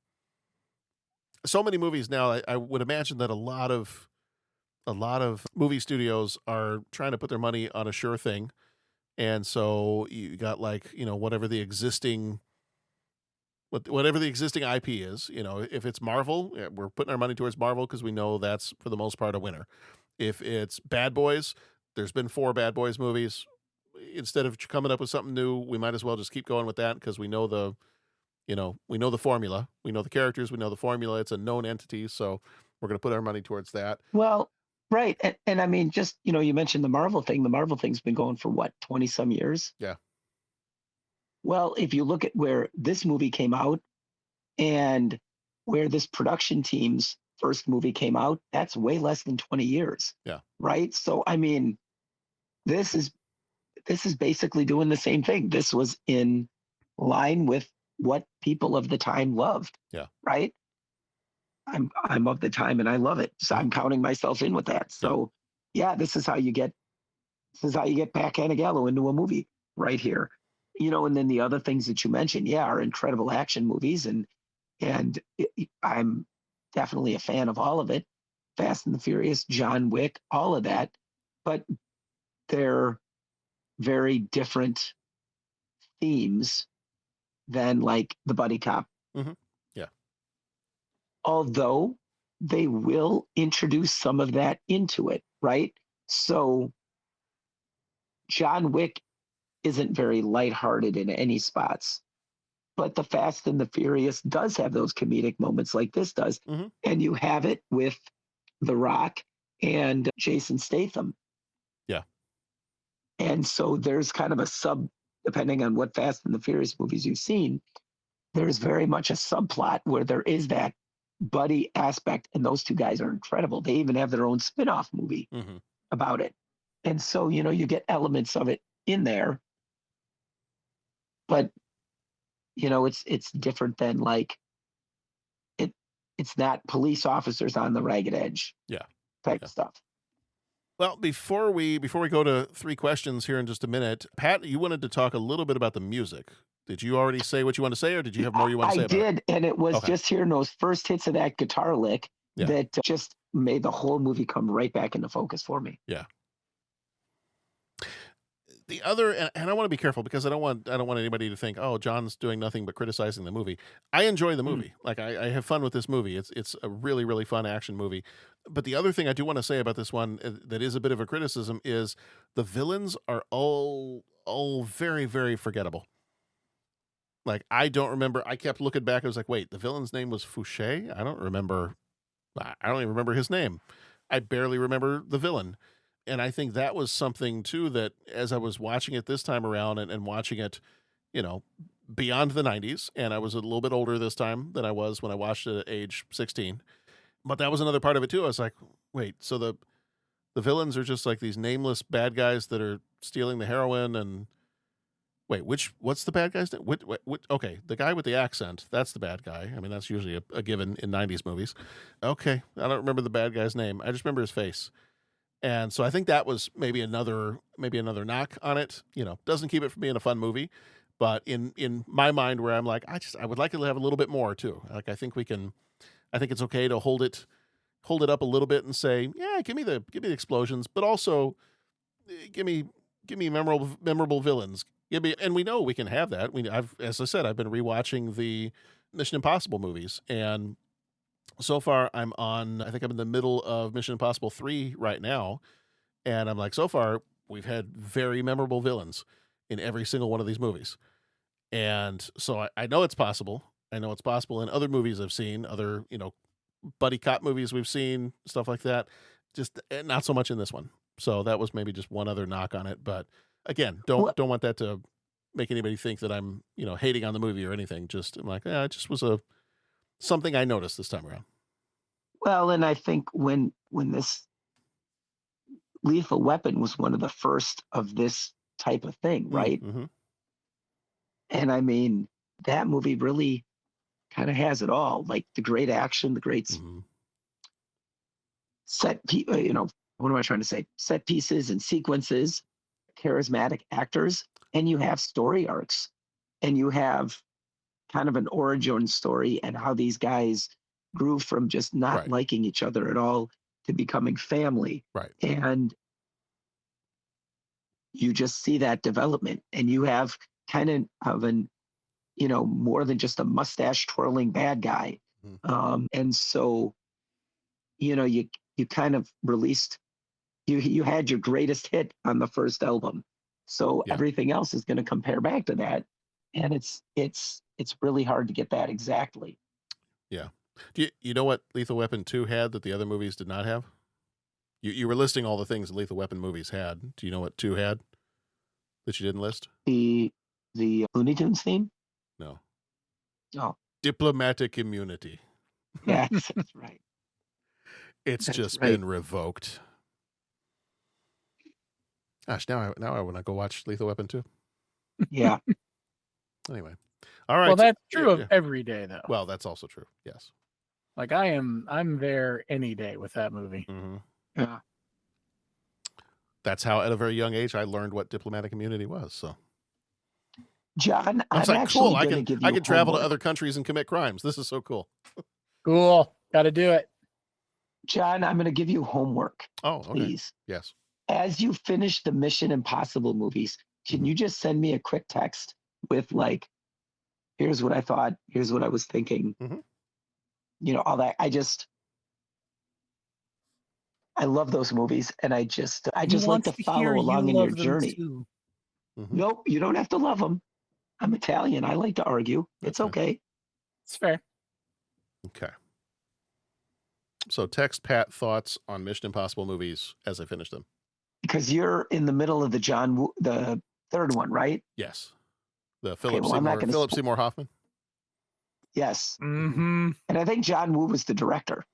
many movies now. I would imagine that a lot of movie studios are trying to put their money on a sure thing, and so you got like whatever the existing IP is. If it's Marvel, we're putting our money towards Marvel because we know that's for the most part a winner. If it's Bad Boys, there's been 4 Bad Boys movies. Instead of coming up with something new, we might as well just keep going with that because we know the formula. We know the characters. We know the formula. It's a known entity, so we're going to put our money towards that. Well, right. And I mean, just, you mentioned the Marvel thing. The Marvel thing's been going for what, 20 some years? Yeah. Well, if you look at where this movie came out and where this production team's first movie came out, that's way less than 20 years. Yeah. Right. So, I mean, this is basically doing the same thing. This was in line with what people of the time loved. Yeah. Right. I'm of the time and I love it. So I'm counting myself in with that. So yeah, this is how you get Pat Canagallo into a movie right here. And then the other things that you mentioned, are incredible action movies, and I'm definitely a fan of all of it. Fast and the Furious, John Wick, all of that, but they're very different themes than like the buddy cop. Mm-hmm. Yeah. Although they will introduce some of that into it, right? So John Wick isn't very lighthearted in any spots. But the Fast and the Furious does have those comedic moments like this does. Mm-hmm. And you have it with The Rock and Jason Statham. Yeah. And so there's kind of a depending on what Fast and the Furious movies you've seen, there's very much a subplot where there is that buddy aspect. And those two guys are incredible. They even have their own spin-off movie about it. And so, you get elements of it in there. But it's different than like it's not police officers on the ragged edge type of stuff. Well, before we go to 3 questions here in just a minute, Pat, you wanted to talk a little bit about the music. Did you already say what you want to say, or did you have more you want to say about it? I did, and it was just hearing those first hits of that guitar lick that just made the whole movie come right back into focus for me. Yeah. The other, and I want to be careful because I don't want anybody to think, oh, John's doing nothing but criticizing the movie. I enjoy the movie. Like I have fun with this movie. It's a really, really fun action movie. But the other thing I do want to say about this one that is a bit of a criticism is the villains are all very, very forgettable. Like I don't remember. I kept looking back. I was like, wait, the villain's name was Fouché? I don't even remember his name. I barely remember the villain. And I think that was something, too, that as I was watching it this time around and watching it, beyond the 90s, and I was a little bit older this time than I was when I watched it at age 16. But that was another part of it, too. I was like, wait, so the villains are just like these nameless bad guys that are stealing the heroin and... Wait, what's the bad guy's name? Okay, the guy with the accent, that's the bad guy. I mean, that's usually a given in 90s movies. Okay, I don't remember the bad guy's name. I just remember his face. And so I think that was maybe another knock on it. Doesn't keep it from being a fun movie, but in my mind, where I'm like, I would like it to have a little bit more too. Like I think it's okay to hold it up a little bit and say, yeah, give me the explosions, but also give me memorable villains. And we know we can have that. As I said, I've been rewatching the Mission Impossible movies, and so far I think I'm in the middle of Mission Impossible 3 right now. And I'm like, so far we've had very memorable villains in every single one of these movies. And so I know it's possible. I know it's possible in other movies I've seen, other, buddy cop movies we've seen, stuff like that. Just not so much in this one. So that was maybe just one other knock on it. But again, don't want that to make anybody think that I'm, hating on the movie or anything. Just I'm like, it just was something I noticed this time around. Well, and I think when this Lethal Weapon was one of the first of this type of thing, right? Mm-hmm. And I mean, that movie really kind of has it all, like the great action, the great what am I trying to say? Set pieces and sequences, charismatic actors, and you have story arcs, and you have kind of an origin story and how these guys grew from just not liking each other at all to becoming family. Right. And you just see that development, and you have kind of an, more than just a mustache twirling bad guy. And so, you kind of released, you had your greatest hit on the first album. So everything else is going to compare back to that. And it's really hard to get that exactly. Yeah. Do you know what Lethal Weapon 2 had that the other movies did not have? You were listing all the things the Lethal Weapon movies had. Do you know what 2 had that you didn't list? The Looney Tunes theme? No. Oh. Diplomatic immunity. Yeah, that's right. It's just been revoked. Gosh, now I want to go watch Lethal Weapon 2. Yeah. Anyway. All right. Well, that's true of every day, though. Well, that's also true. Yes. Like I'm there any day with that movie. Mm-hmm. Yeah. That's how, at a very young age, I learned what diplomatic immunity was. So, John, I was I'm like, actually cool. I can travel to homework. other countries and commit crimes. This is so cool. Cool. Got to do it. John, I'm going to give you homework. Oh, okay. Please. Yes. As you finish the Mission Impossible movies, can you just send me a quick text with like, here's what I thought, here's what I was thinking, all that. I love those movies, and I just like to follow along in your journey. Nope, you don't have to love them. I'm Italian. I like to argue. It's Okay. okay. It's fair. Okay. So text Pat thoughts on Mission Impossible movies as I finish them. Because you're in the middle of the third one, right? Yes. The Okay, well, I'm not gonna Philip Seymour Hoffman. Yes. Mm-hmm. And I think John Woo was the director.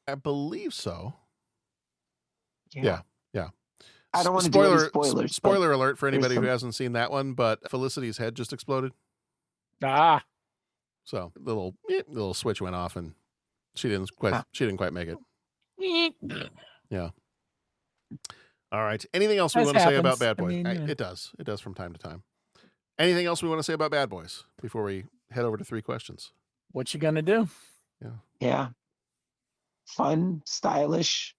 I believe so. Yeah. Yeah. I don't want to do any spoilers. Spoiler alert for anybody some- who hasn't seen that one, but Felicity's head just exploded. Ah. So little switch went off and she didn't quite make it. Yeah. All right. Anything else we As want to say about happens. Bad I Boys? mean, yeah. It does. It does from time to time. Anything else we want to say about Bad Boys before we head over to 3 questions? What you gonna do? Yeah. Fun, stylish.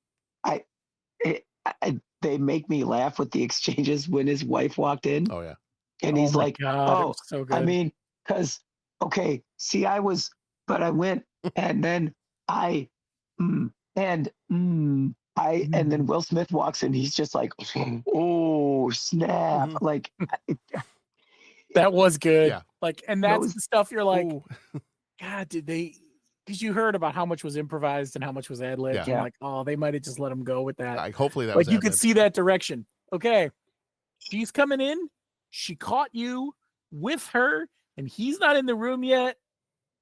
They make me laugh with the exchanges when his wife walked in. Oh yeah. And Oh he's my like, God, it oh, was so good. I mean, because, okay, see, I went and then and then Will Smith walks in. He's just like, oh, snap. Mhm. Like, That was good. Yeah. Like, and that's Those- the stuff you're like, Ooh. God, because you heard about how much was improvised and how much was ad lib. Yeah. I'm like, oh, they might have just let him go with that. Hopefully that Like was you could ad-libbed. see that direction. Okay. She's coming in. She caught you with her, and he's not in the room yet.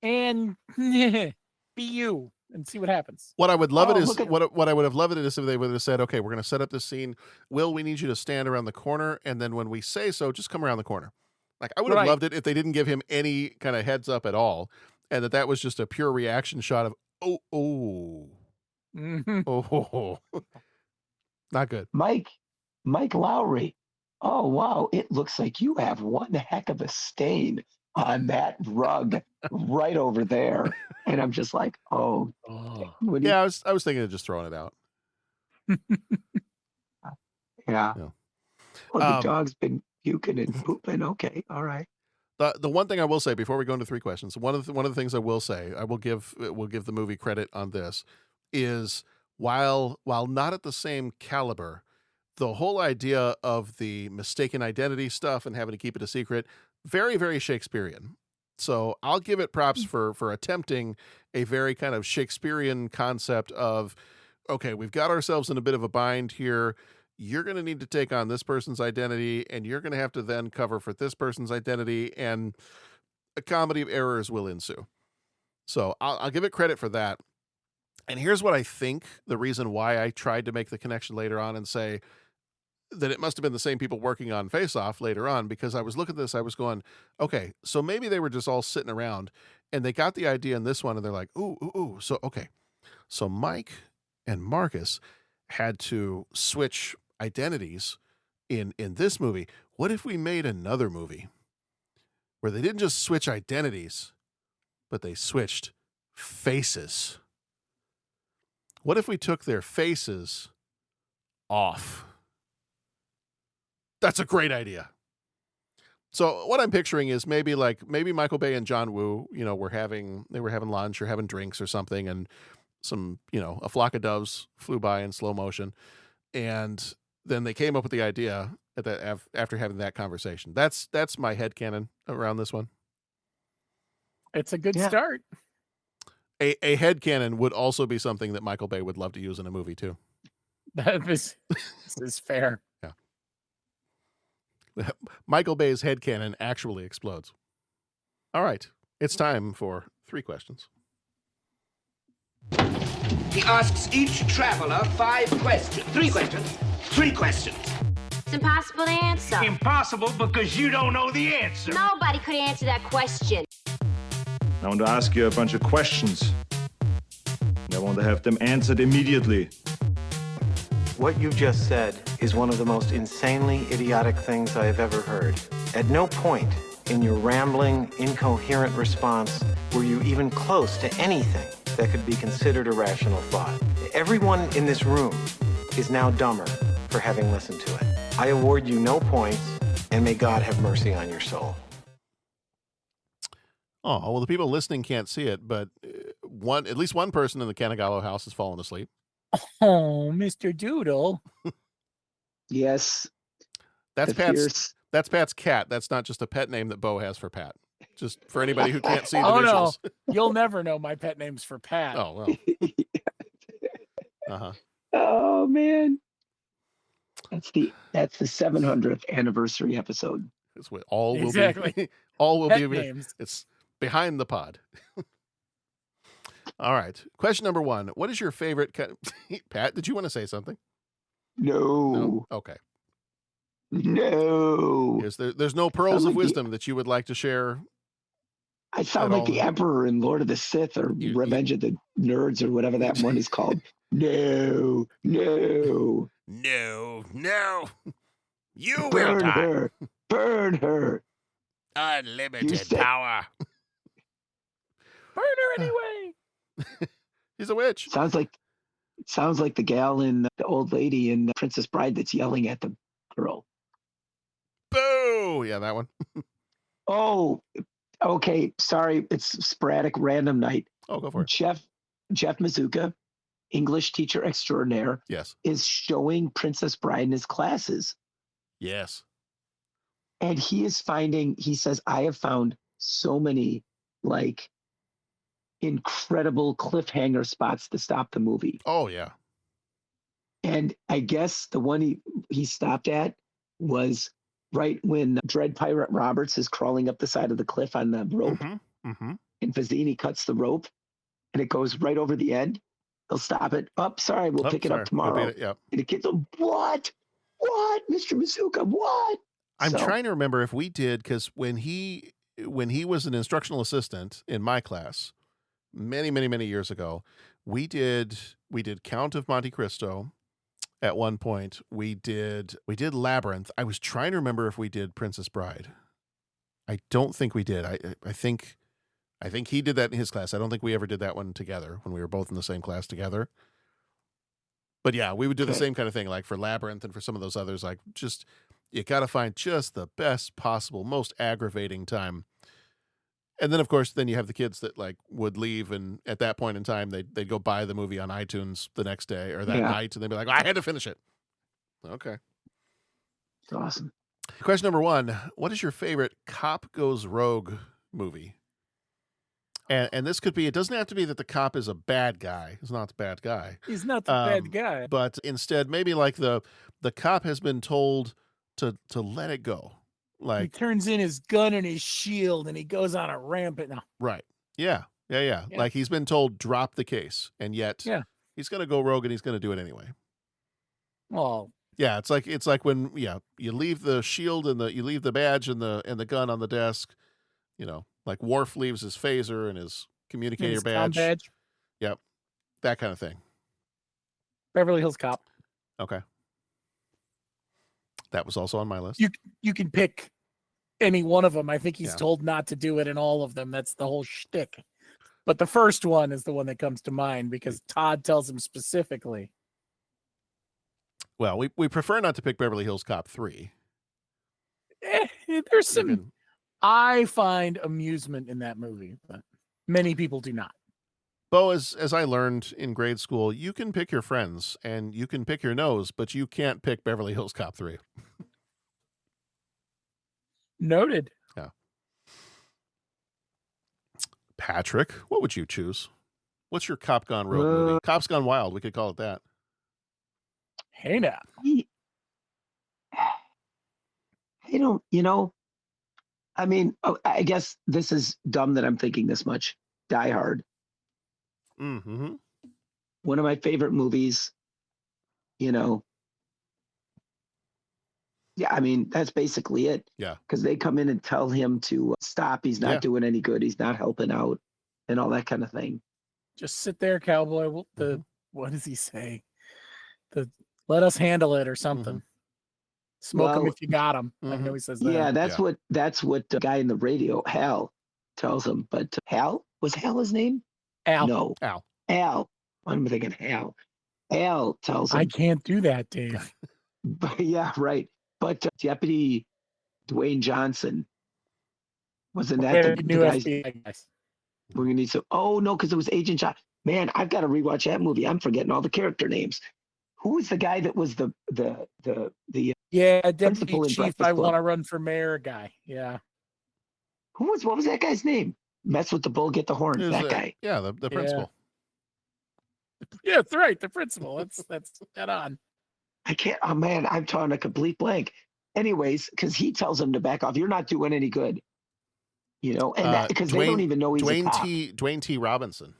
And be you and see what happens. What I would love Oh, it is look at- what I would have loved it is if they would have said, okay, we're going to set up this scene. Will, we need you to stand around the corner, and then when we say so, just come around the corner. Like I would have Right. loved it if they didn't give him any kind of heads up at all, and that was just a pure reaction shot of Mhm. oh, not good. Mike Lowry. Oh, wow. It looks like you have one heck of a stain on that rug right over there. And I'm just like, oh, Oh. what do Yeah, I was thinking of just throwing it out. yeah. Yeah. Well, the Um, dog's been puking and pooping. Okay. All right. The one thing I will say before we go into 3 questions, one of the things I will say, I will give the movie credit on this, is while not at the same caliber, the whole idea of the mistaken identity stuff and having to keep it a secret, very, very Shakespearean. So I'll give it props for attempting a very kind of Shakespearean concept of, okay, we've got ourselves in a bit of a bind here. You're going to need to take on this person's identity, and you're going to have to then cover for this person's identity, and a comedy of errors will ensue. So I'll give it credit for that. And here's what I think the reason why I tried to make the connection later on and say that it must have been the same people working on Face Off later on, because I was looking at this, I was going, okay, so maybe they were just all sitting around and they got the idea in this one and they're like, ooh. So, okay. So Mike and Marcus had to switch identities in this movie. What if we made another movie where they didn't just switch identities, but they switched faces? What if we took their faces off? That's a great idea. So what I'm picturing is maybe Michael Bay and John Woo, were having lunch or having drinks or something, and some, a flock of doves flew by in slow motion, and then they came up with the idea after having that conversation. That's my headcanon around this one. It's a good start. A headcanon would also be something that Michael Bay would love to use in a movie too. This is fair. Yeah. Michael Bay's headcanon actually explodes. All right. It's time for 3 questions. He asks each traveler 5 questions. 3 questions. 3 questions. It's impossible to answer. Impossible because you don't know the answer. Nobody could answer that question. I want to ask you a bunch of questions. I want to have them answered immediately. What you just said is one of the most insanely idiotic things I have ever heard. At no point in your rambling, incoherent response were you even close to anything that could be considered a rational thought. Everyone in this room is now dumber for having listened to it. I award you no points, and may God have mercy on your soul. Oh, well, the people listening can't see it, but at least one person in the Canagallo house has fallen asleep. Oh, Mr. Doodle. Yes. That's The fierce- Pat's That's Pat's cat. That's not just a pet name that Bo has for Pat. Just for anybody who can't see the Oh visuals. no, you'll never know my pet name's for Pat. Oh well. Uh-huh. Oh man. That's the 700th anniversary episode. It's what all will Exactly. be. All will Pet be. names. It's behind the pod. All right. Question number 1. What is your favorite? Pat, did you want to say something? No. Okay. No. There's no pearls Sound of like wisdom that you would like to share. I sound like the Emperor in Lord of the Sith or Revenge of the Nerds or whatever that one is called. No. No. You will Burn die. her. Burn her. Unlimited power. Burn her anyway. He's a witch. Sounds like the gal in the old lady in Princess Bride that's yelling at the girl. Boo! Yeah, that one. Oh, okay. Sorry, it's sporadic random night. Oh, go for it. Jeff Mazuka, English teacher extraordinaire, Yes. is showing Princess Bride in his classes. Yes. And he says, I have found so many like incredible cliffhanger spots to stop the movie. Oh, yeah. And I guess the one he stopped at was right when Dread Pirate Roberts is crawling up the side of the cliff on the rope. Mm-hmm. And Vizzini cuts the rope and it goes right over the end. They'll stop it. Oh, sorry, we'll pick it up tomorrow. Yep. And it gets what? What? Mr. Mazuka, what? I'm trying to remember if we did, because when he was an instructional assistant in my class many years ago, we did Count of Monte Cristo at one point. We did Labyrinth. I was trying to remember if we did Princess Bride. I don't think we did. I think he did that in his class. I don't think we ever did that one together when we were both in the same class together. But yeah, we would do the same kind of thing, like for Labyrinth and for some of those others, like just you got to find just the best possible, most aggravating time. And then, of course, then you have the kids that like would leave, and at that point in time, they'd go buy the movie on iTunes the next day or that night, and they'd be like, I had to finish it. Okay. It's awesome. Question number 1. What is your favorite cop goes rogue movie? And this could be, it doesn't have to be that the cop is a bad guy. He's not the bad guy. He's not the bad guy. But instead, maybe like the cop has been told to let it go. Like he turns in his gun and his shield and he goes on a rampant. No. Right. Yeah. Like he's been told drop the case, and yet he's going to go rogue and he's going to do it anyway. Well, yeah, it's like when you leave the shield and you leave the badge and the gun on the desk, like Worf leaves his phaser and his communicator badge. Yep. That kind of thing. Beverly Hills Cop. Okay. That was also on my list. You can pick any one of them. I think he's told not to do it in all of them. That's the whole shtick. But the first one is the one that comes to mind because Todd tells him specifically. Well, we prefer not to pick Beverly Hills Cop 3. There's some... I find amusement in that movie, but many people do not. Bo, as I learned in grade school, you can pick your friends and you can pick your nose, but you can't pick Beverly Hills Cop 3. Noted. Yeah. Patrick, what would you choose? What's your Cop Gone Rogue movie? Cops Gone Wild, we could call it that. Hey now. I don't, I mean, I guess this is dumb that I'm thinking this much. Die Hard. Mm-hmm. One of my favorite movies, Yeah, I mean, that's basically it. Yeah. Because they come in and tell him to stop. He's not doing any good. He's not helping out and all that kind of thing. Just sit there, cowboy. What does he say? Let us handle it or something. Mm-hmm. Smoke him if you got him. I know he says that. Yeah, that's what the guy in the radio, Hal, tells him. But Hal? Was Hal his name? Al. No. Al. I'm thinking Hal. Al tells him. I can't do that, Dave. Yeah, right. But Deputy Dwayne Johnson, wasn't that the guys? We're gonna need some. Oh no, because it was Agent John. Man, I've got to rewatch that movie. I'm forgetting all the character names. Who was the guy that was the Yeah, deputy Principal in chief. Breakfast I Club. want to run for mayor guy. Yeah. What was that guy's name? Mess with the bull, get the horns. That guy. Yeah, the principal. Yeah, that's right. The principal. That's dead on. I can't. Oh man, I'm drawing a complete blank. Anyways, because he tells him to back off. You're not doing any good. You know, and because they don't even know he's a cop. Dwayne T. Robinson.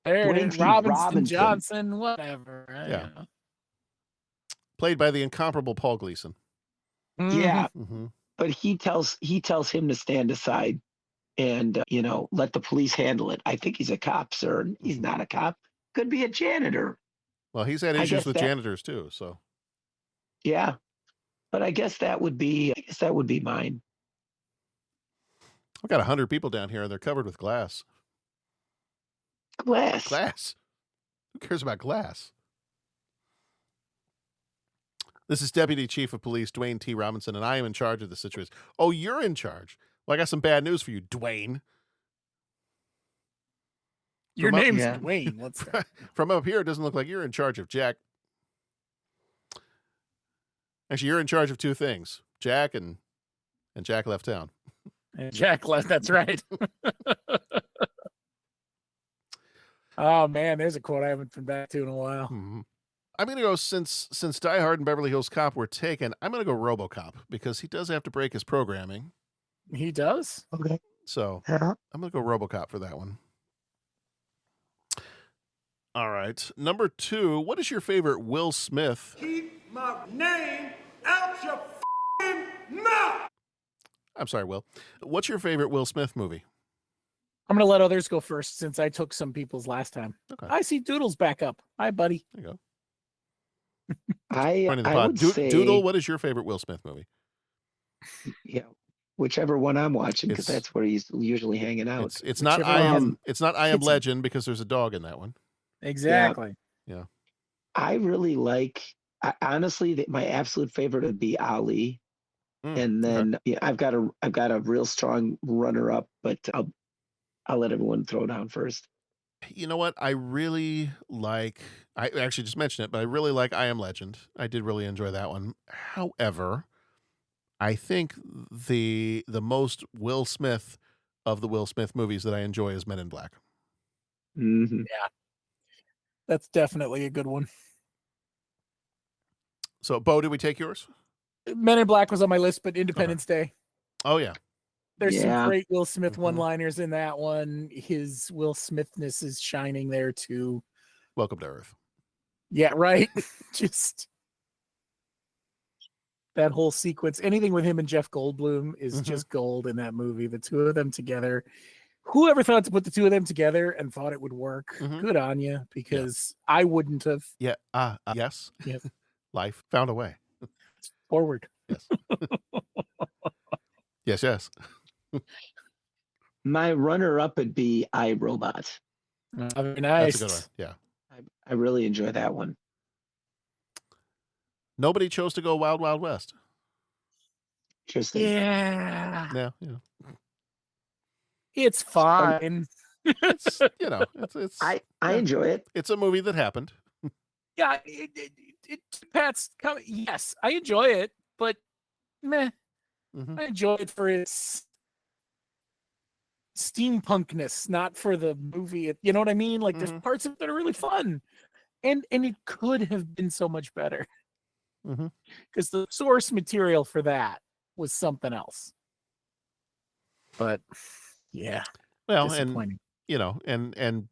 There it Dwayne is. T. Robinson Johnson, whatever. Yeah. Played by the incomparable Paul Gleason. Yeah. Mm-hmm. But he tells him to stand aside and let the police handle it. I think he's a cop, sir. He's not a cop. Could be a janitor. Well, he's had issues with janitors too, so. Yeah. But I guess that would be mine. I've got 100 people down here and they're covered with glass. Glass. Who cares about glass? This is Deputy Chief of Police Dwayne T. Robinson, and I am in charge of the situation. Oh, you're in charge. Well, I got some bad news for you, Dwayne. Your name's Dwayne. What's that? From up here, it doesn't look like you're in charge of Jack. Actually, you're in charge of two things: Jack and Jack left town. And Jack left. That's right. Oh man, there's a quote I haven't been back to in a while. Mm-hmm. I'm gonna go since Die Hard and Beverly Hills Cop were taken. I'm gonna go RoboCop because he does have to break his programming. He does. Okay. So I'm gonna go RoboCop for that one. All right, number 2. What is your favorite Will Smith? Keep my name out your f***ing mouth! I'm sorry, Will. What's your favorite Will Smith movie? I'm going to let others go first since I took some people's last time. Okay. I see Doodle's back up. Hi, buddy. There you go. I would say, Doodle, what is your favorite Will Smith movie? Yeah, whichever one I'm watching, because that's where he's usually hanging out. It's not I Am Legend because there's a dog in that one. Exactly. Yeah. I really like. Honestly, my absolute favorite would be Ali, and then I've got a real strong runner up, but I'll let everyone throw down first. You know what? I really like. I actually just mentioned it, but I really like I Am Legend. I did really enjoy that one. However, I think the most Will Smith of the Will Smith movies that I enjoy is Men in Black. Mm-hmm. Yeah, that's definitely a good one. So, Bo, did we take yours? Men in Black was on my list, but Independence Day. Oh yeah. There's some great Will Smith one-liners in that one. His Will Smithness is shining there too. Welcome to Earth. Yeah, right. Just that whole sequence. Anything with him and Jeff Goldblum is just gold in that movie. The two of them together. Whoever thought to put the two of them together and thought it would work, good on you, because I wouldn't have. Yeah. Yes. Yes. Life found a way. Forward. Yes. Yes. My runner-up would be iRobot. Very That's nice. a good one. Yeah. I really enjoy that one. Nobody chose to go Wild Wild West. Interesting. Yeah. Yeah. It's fine. It's I enjoy it. It's a movie that happened. Yeah. Pat's coming. Yes, I enjoy it, but meh. I enjoy it for its steampunkness, not for the movie. You know what I mean? Like there's parts of it that are really fun, and it could have been so much better because the source material for that was something else. But yeah, well, and and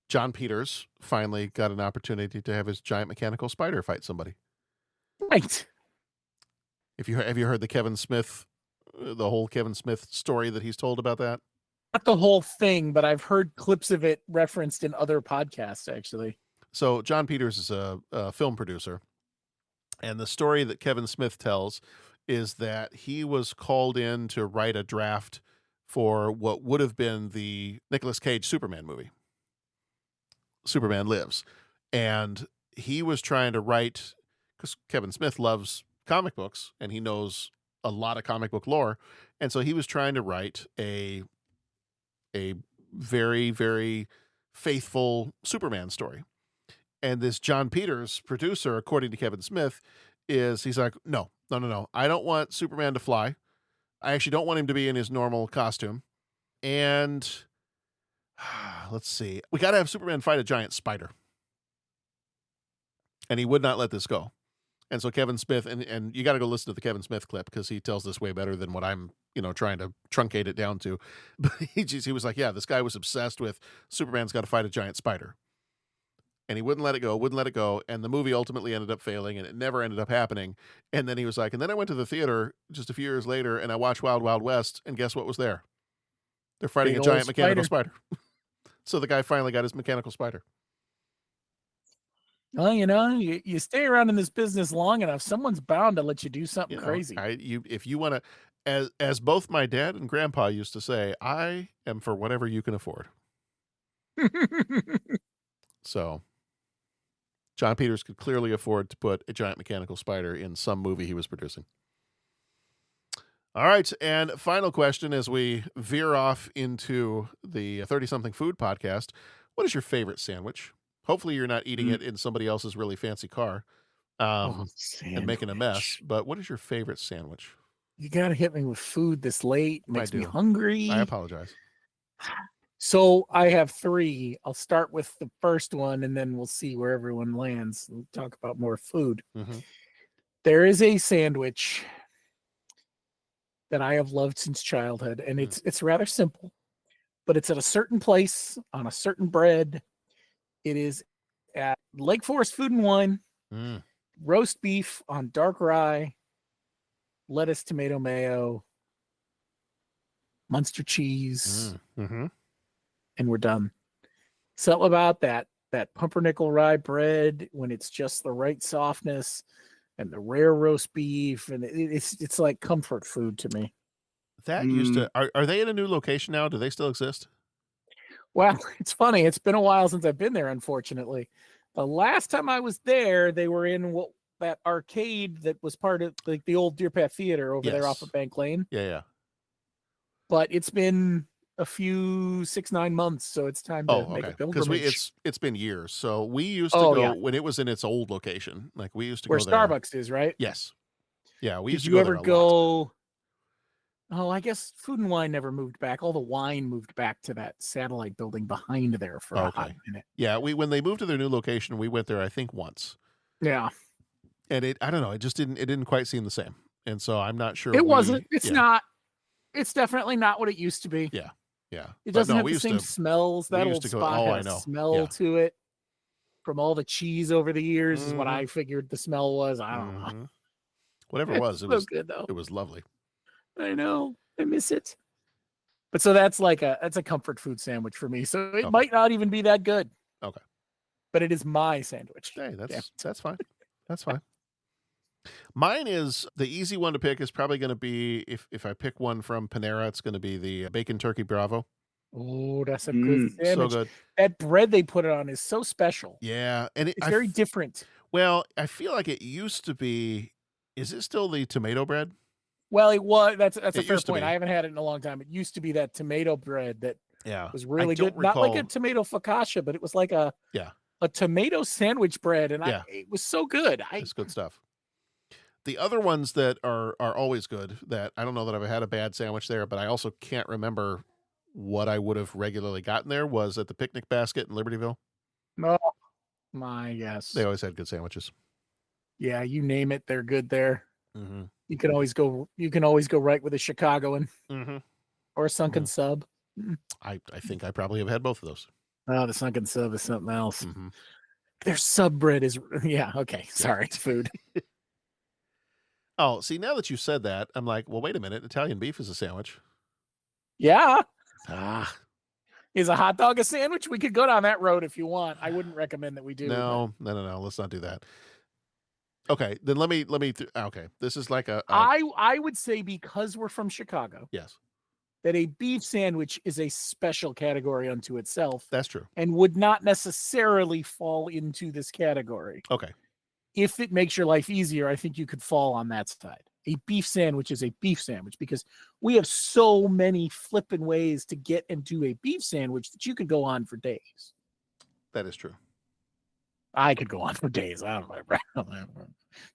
John Peters finally got an opportunity to have his giant mechanical spider fight somebody. Right. Have you heard the whole Kevin Smith story that he's told about that? Not the whole thing, but I've heard clips of it referenced in other podcasts, actually. So John Peters is a film producer, and the story that Kevin Smith tells is that he was called in to write a draft for what would have been the Nicolas Cage Superman movie, Superman Lives, and he was trying to write, because Kevin Smith loves comic books and he knows a lot of comic book lore, and so he was trying to write a very, very faithful Superman story. And this John Peters producer, according to Kevin Smith, is he's like, no. I don't want Superman to fly. I actually don't want him to be in his normal costume. And let's see. We got to have Superman fight a giant spider. And he would not let this go. And so Kevin Smith, and you got to go listen to the Kevin Smith clip because he tells this way better than what I'm, trying to truncate it down to. But he was like, yeah, this guy was obsessed with Superman's got to fight a giant spider. And he wouldn't let it go. And the movie ultimately ended up failing and it never ended up happening. And then he was like, and then I went to the theater just a few years later and I watched Wild Wild West. And guess what was there? They're fighting a giant mechanical spider. So the guy finally got his mechanical spider. Well, you stay around in this business long enough, someone's bound to let you do something crazy. If you want to, as both my dad and grandpa used to say, I am for whatever you can afford. So John Peters could clearly afford to put a giant mechanical spider in some movie he was producing. All right. And final question as we veer off into the 30-something food podcast. What is your favorite sandwich? Hopefully you're not eating it in somebody else's really fancy car and making a mess. But what is your favorite sandwich? You got to hit me with food this late. Makes me hungry. I apologize. So I have 3. I'll start with the first one, and then we'll see where everyone lands. We'll talk about more food. Mm-hmm. There is a sandwich that I have loved since childhood, and it's rather simple, but it's at a certain place on a certain bread. It is at Lake Forest Food and Wine, roast beef on dark rye, lettuce, tomato, mayo, Munster cheese, and we're done. Something about that pumpernickel rye bread when it's just the right softness and the rare roast beef, and it's like comfort food to me. That used to are they in a new location now? Do they still exist? Well, it's funny. It's been a while since I've been there, unfortunately. The last time I was there, they were in that arcade that was part of like the old Deer Path Theater over there off of Bank Lane. Yeah. But it's been a few 6-9 months, so it's time to make a pilgrimage. Because it's been years. So we used to go when it was in its old location. Like we used to where go there. Starbucks is, right? Yes. Yeah, we Did used to you go ever there a go? lot. Oh, I guess Food and Wine never moved back. All the wine moved back to that satellite building behind there for a hot minute. Yeah, when they moved to their new location, we went there I think once. Yeah. And I don't know, it didn't quite seem the same. And so I'm not sure it wasn't. It's not. It's definitely not what it used to be. Yeah. It doesn't have the same smells. That old spot has smell to it from all the cheese over the years is what I figured the smell was. I don't know. Whatever it was, it so was good though. It was lovely. I know. I miss it. But so that's a comfort food sandwich for me. So it might not even be that good. Okay. But it is my sandwich. Hey, that's fine. That's fine. Mine is the easy one to pick is probably going to be if I pick one from Panera, it's going to be the bacon turkey Bravo. Oh, that's a good sandwich. So good. That bread they put it on is so special. Yeah, and it's very different. Well, I feel like it used to be. Is it still the tomato bread? Well, it was. That's a fair point. I haven't had it in a long time. It used to be that tomato bread that was really good. Not like a tomato focaccia, but it was like a tomato sandwich bread, and it was so good. It's good stuff. The other ones that are always good that I don't know that I've had a bad sandwich there, but I also can't remember what I would have regularly gotten there was at the Picnic Basket in Libertyville. Oh, my yes. They always had good sandwiches. Yeah, you name it, they're good there. Mm-hmm. You can always go right with a Chicagoan or a sunken sub. I think I probably have had both of those. Oh, the sunken sub is something else. Their sub bread is okay. Sorry, it's food. Oh, see, now that you said that, I'm like, well, wait a minute. Italian beef is a sandwich. Yeah. Is a hot dog a sandwich? We could go down that road if you want. I wouldn't recommend that we do. No. Let's not do that. Okay, then let me. Okay, this is like I would say because we're from Chicago. Yes. That a beef sandwich is a special category unto itself. That's true. And would not necessarily fall into this category. Okay. If it makes your life easier, I think you could fall on that side. A beef sandwich is a beef sandwich because we have so many flipping ways to get into a beef sandwich that you could go on for days. That is true. I could go on for days. I don't know.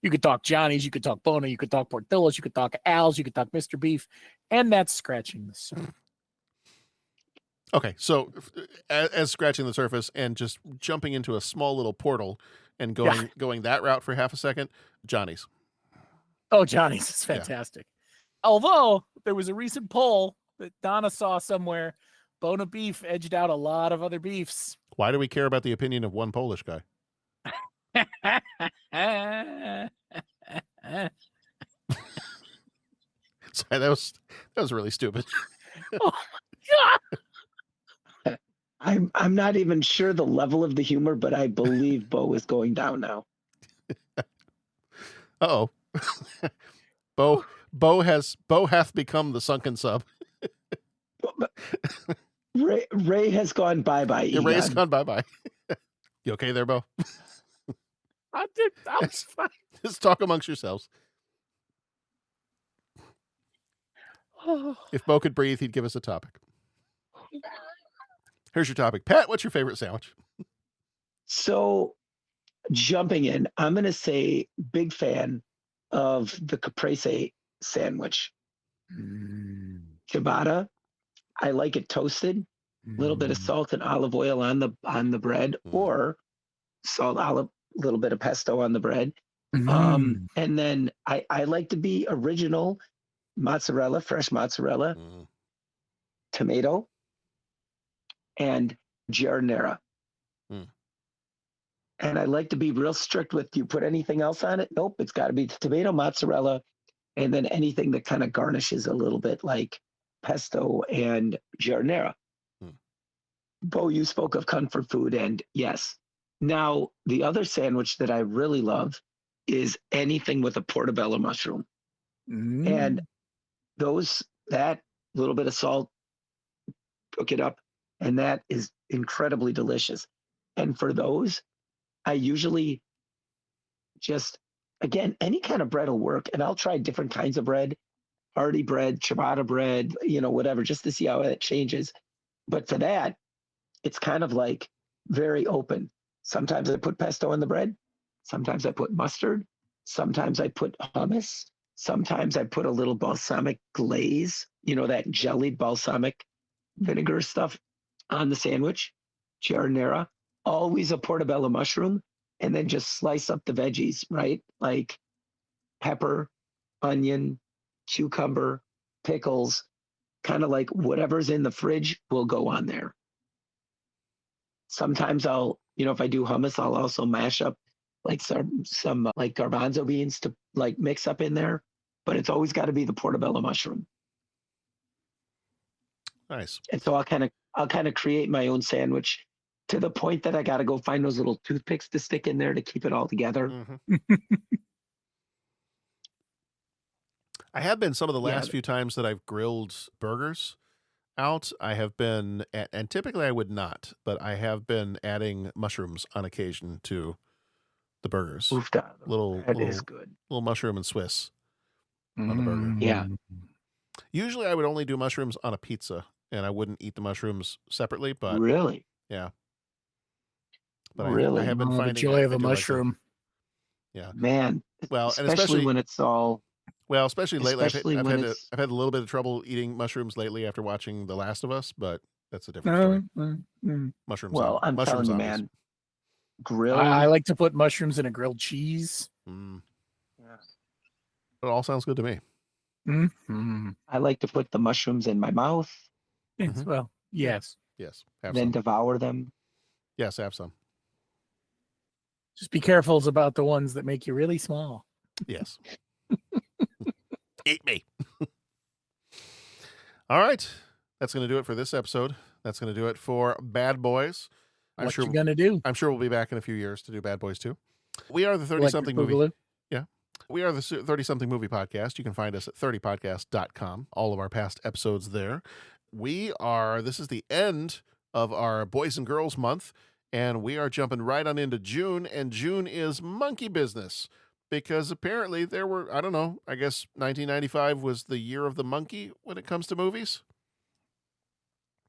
You could talk Johnny's, you could talk Bona, you could talk Portillo's, you could talk Al's, you could talk Mr. Beef, and that's scratching the surface. Okay, so as scratching the surface and just jumping into a small little portal and going that route for half a second, Johnny's. Oh, Johnny's is fantastic. Yeah. Although there was a recent poll that Donna saw somewhere, Bona Beef edged out a lot of other beefs. Why do we care about the opinion of one Polish guy? Sorry, that was really stupid. Oh my God. I'm not even sure the level of the humor, but I believe Bo is going down now. Uh-oh. Bo hath become the sunken sub. Ray has gone bye-bye. Yeah, Ray's gone bye-bye. You okay there, Bo? I was fine. Just talk amongst yourselves. If Bo could breathe, he'd give us a topic. Here's your topic. Pat, what's your favorite sandwich? So, jumping in, I'm going to say big fan of the caprese sandwich. Ciabatta. I like it toasted. A little bit of salt and olive oil on the bread, or salt, olive, a little bit of pesto on the bread. And then I like to be original mozzarella, fresh mozzarella, tomato, and giardiniera. And I like to be real strict with, you put anything else on it? Nope, it's got to be tomato, mozzarella, and then anything that kind of garnishes a little bit, like pesto and giardiniera. Bo, you spoke of comfort food, and yes. Now, the other sandwich that I really love is anything with a portobello mushroom. And that little bit of salt, cook it up, and that is incredibly delicious. And for those, I usually just, again, any kind of bread will work, and I'll try different kinds of bread, hearty bread, ciabatta bread, whatever, just to see how it changes. But for that, it's kind of like very open. Sometimes I put pesto on the bread. Sometimes I put mustard. Sometimes I put hummus. Sometimes I put a little balsamic glaze, that jellied balsamic vinegar stuff on the sandwich, giardiniera, always a portobello mushroom, and then just slice up the veggies, right? Like pepper, onion, cucumber, pickles, kind of like whatever's in the fridge will go on there. Sometimes I'll, if I do hummus, I'll also mash up like some like garbanzo beans to like mix up in there, but it's always got to be the portobello mushroom. Nice. And so I'll kind of create my own sandwich to the point that I got to go find those little toothpicks to stick in there to keep it all together. I have been some of the last few times that I've grilled burgers out. I have been, and typically I would not, but I have been adding mushrooms on occasion to the burgers. That is good. Little mushroom and Swiss on the burger. Yeah. Usually I would only do mushrooms on a pizza, and I wouldn't eat the mushrooms separately. But really, yeah. But really, I have been finding the joy of a mushroom. mushroom. Yeah, man. Well, especially, and especially when it's all. Well, especially lately, I've had a little bit of trouble eating mushrooms lately after watching The Last of Us, but that's a different story. Mushrooms. Well, I'm telling you, man. Grilled. I like to put mushrooms in a grilled cheese. Yeah. It all sounds good to me. I like to put the mushrooms in my mouth. Well, yes. Yes. Then devour them. Yes, have some. Just be careful about the ones that make you really small. Yes. Eat me. All right. That's going to do it for this episode. That's going to do it for Bad Boys. What you going to do? I'm sure we'll be back in a few years to do Bad Boys 2. We are the 30-something movie. Yeah. We are the 30-something movie podcast. You can find us at 30podcast.com. All of our past episodes there. This is the end of our Boys and Girls month, and we are jumping right on into June, and June is monkey business. Because apparently there were, I don't know, I guess 1995 was the year of the monkey when it comes to movies.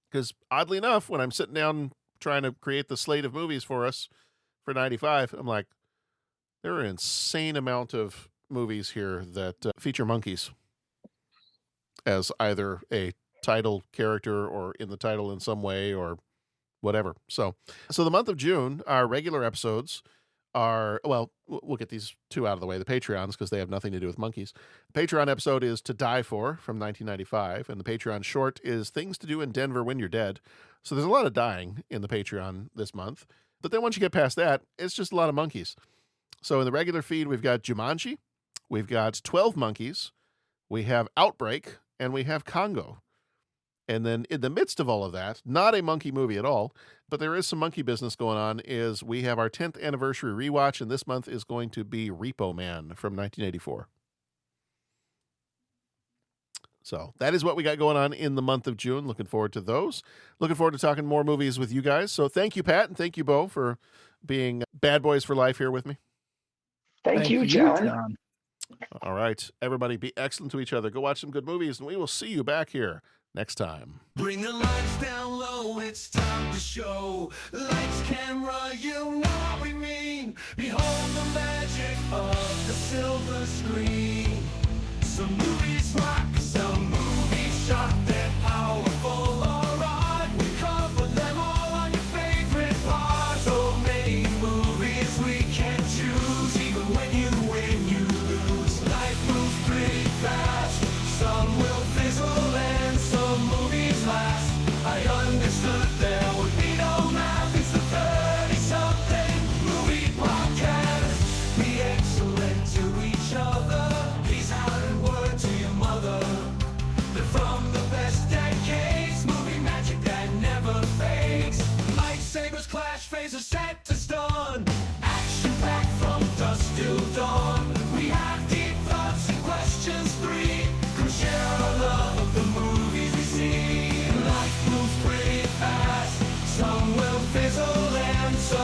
Because oddly enough, when I'm sitting down trying to create the slate of movies for us for 95. I'm like, there are an insane amount of movies here that feature monkeys as either a title character or in the title in some way or whatever. So the month of June, our regular episodes are, well, we'll get these two out of the way, the Patreons, because they have nothing to do with monkeys. The Patreon episode is To Die For from 1995, and the Patreon short is Things to Do in Denver When You're Dead. So there's a lot of dying in the Patreon this month. But then once you get past that, it's just a lot of monkeys. So in the regular feed, we've got Jumanji, we've got 12 Monkeys, we have Outbreak, and we have Congo. And then in the midst of all of that, not a monkey movie at all, but there is some monkey business going on, is we have our 10th anniversary rewatch, and this month is going to be Repo Man from 1984. So that is what we got going on in the month of June. Looking forward to those. Looking forward to talking more movies with you guys. So thank you, Pat, and thank you, Bo, for being bad boys for life here with me. Thank you, John. All right. Everybody be excellent to each other. Go watch some good movies, and we will see you back here next time. Bring the lights down low, it's time to show. Lights, camera, you know what we mean. Behold the magic of the silver screen. Some movies rock, some movies shock, they're powerful, alright. We cover them all on your favorite part. So many movies we can't choose, even when you win, you lose. Life moves pretty fast, some will fizzle and some movies last. I understood there would be no math. It's the 30-something movie podcast. Be excellent to each other. Peace out and word to your mother. They're from the best decades. Movie magic that never fades. Lightsabers clash, phasers set to stun. Action packed from dusk till dawn. We have deep thoughts and questions. 3 who share our love of the movies we see. Life moves pretty fast. Some will fizzle and some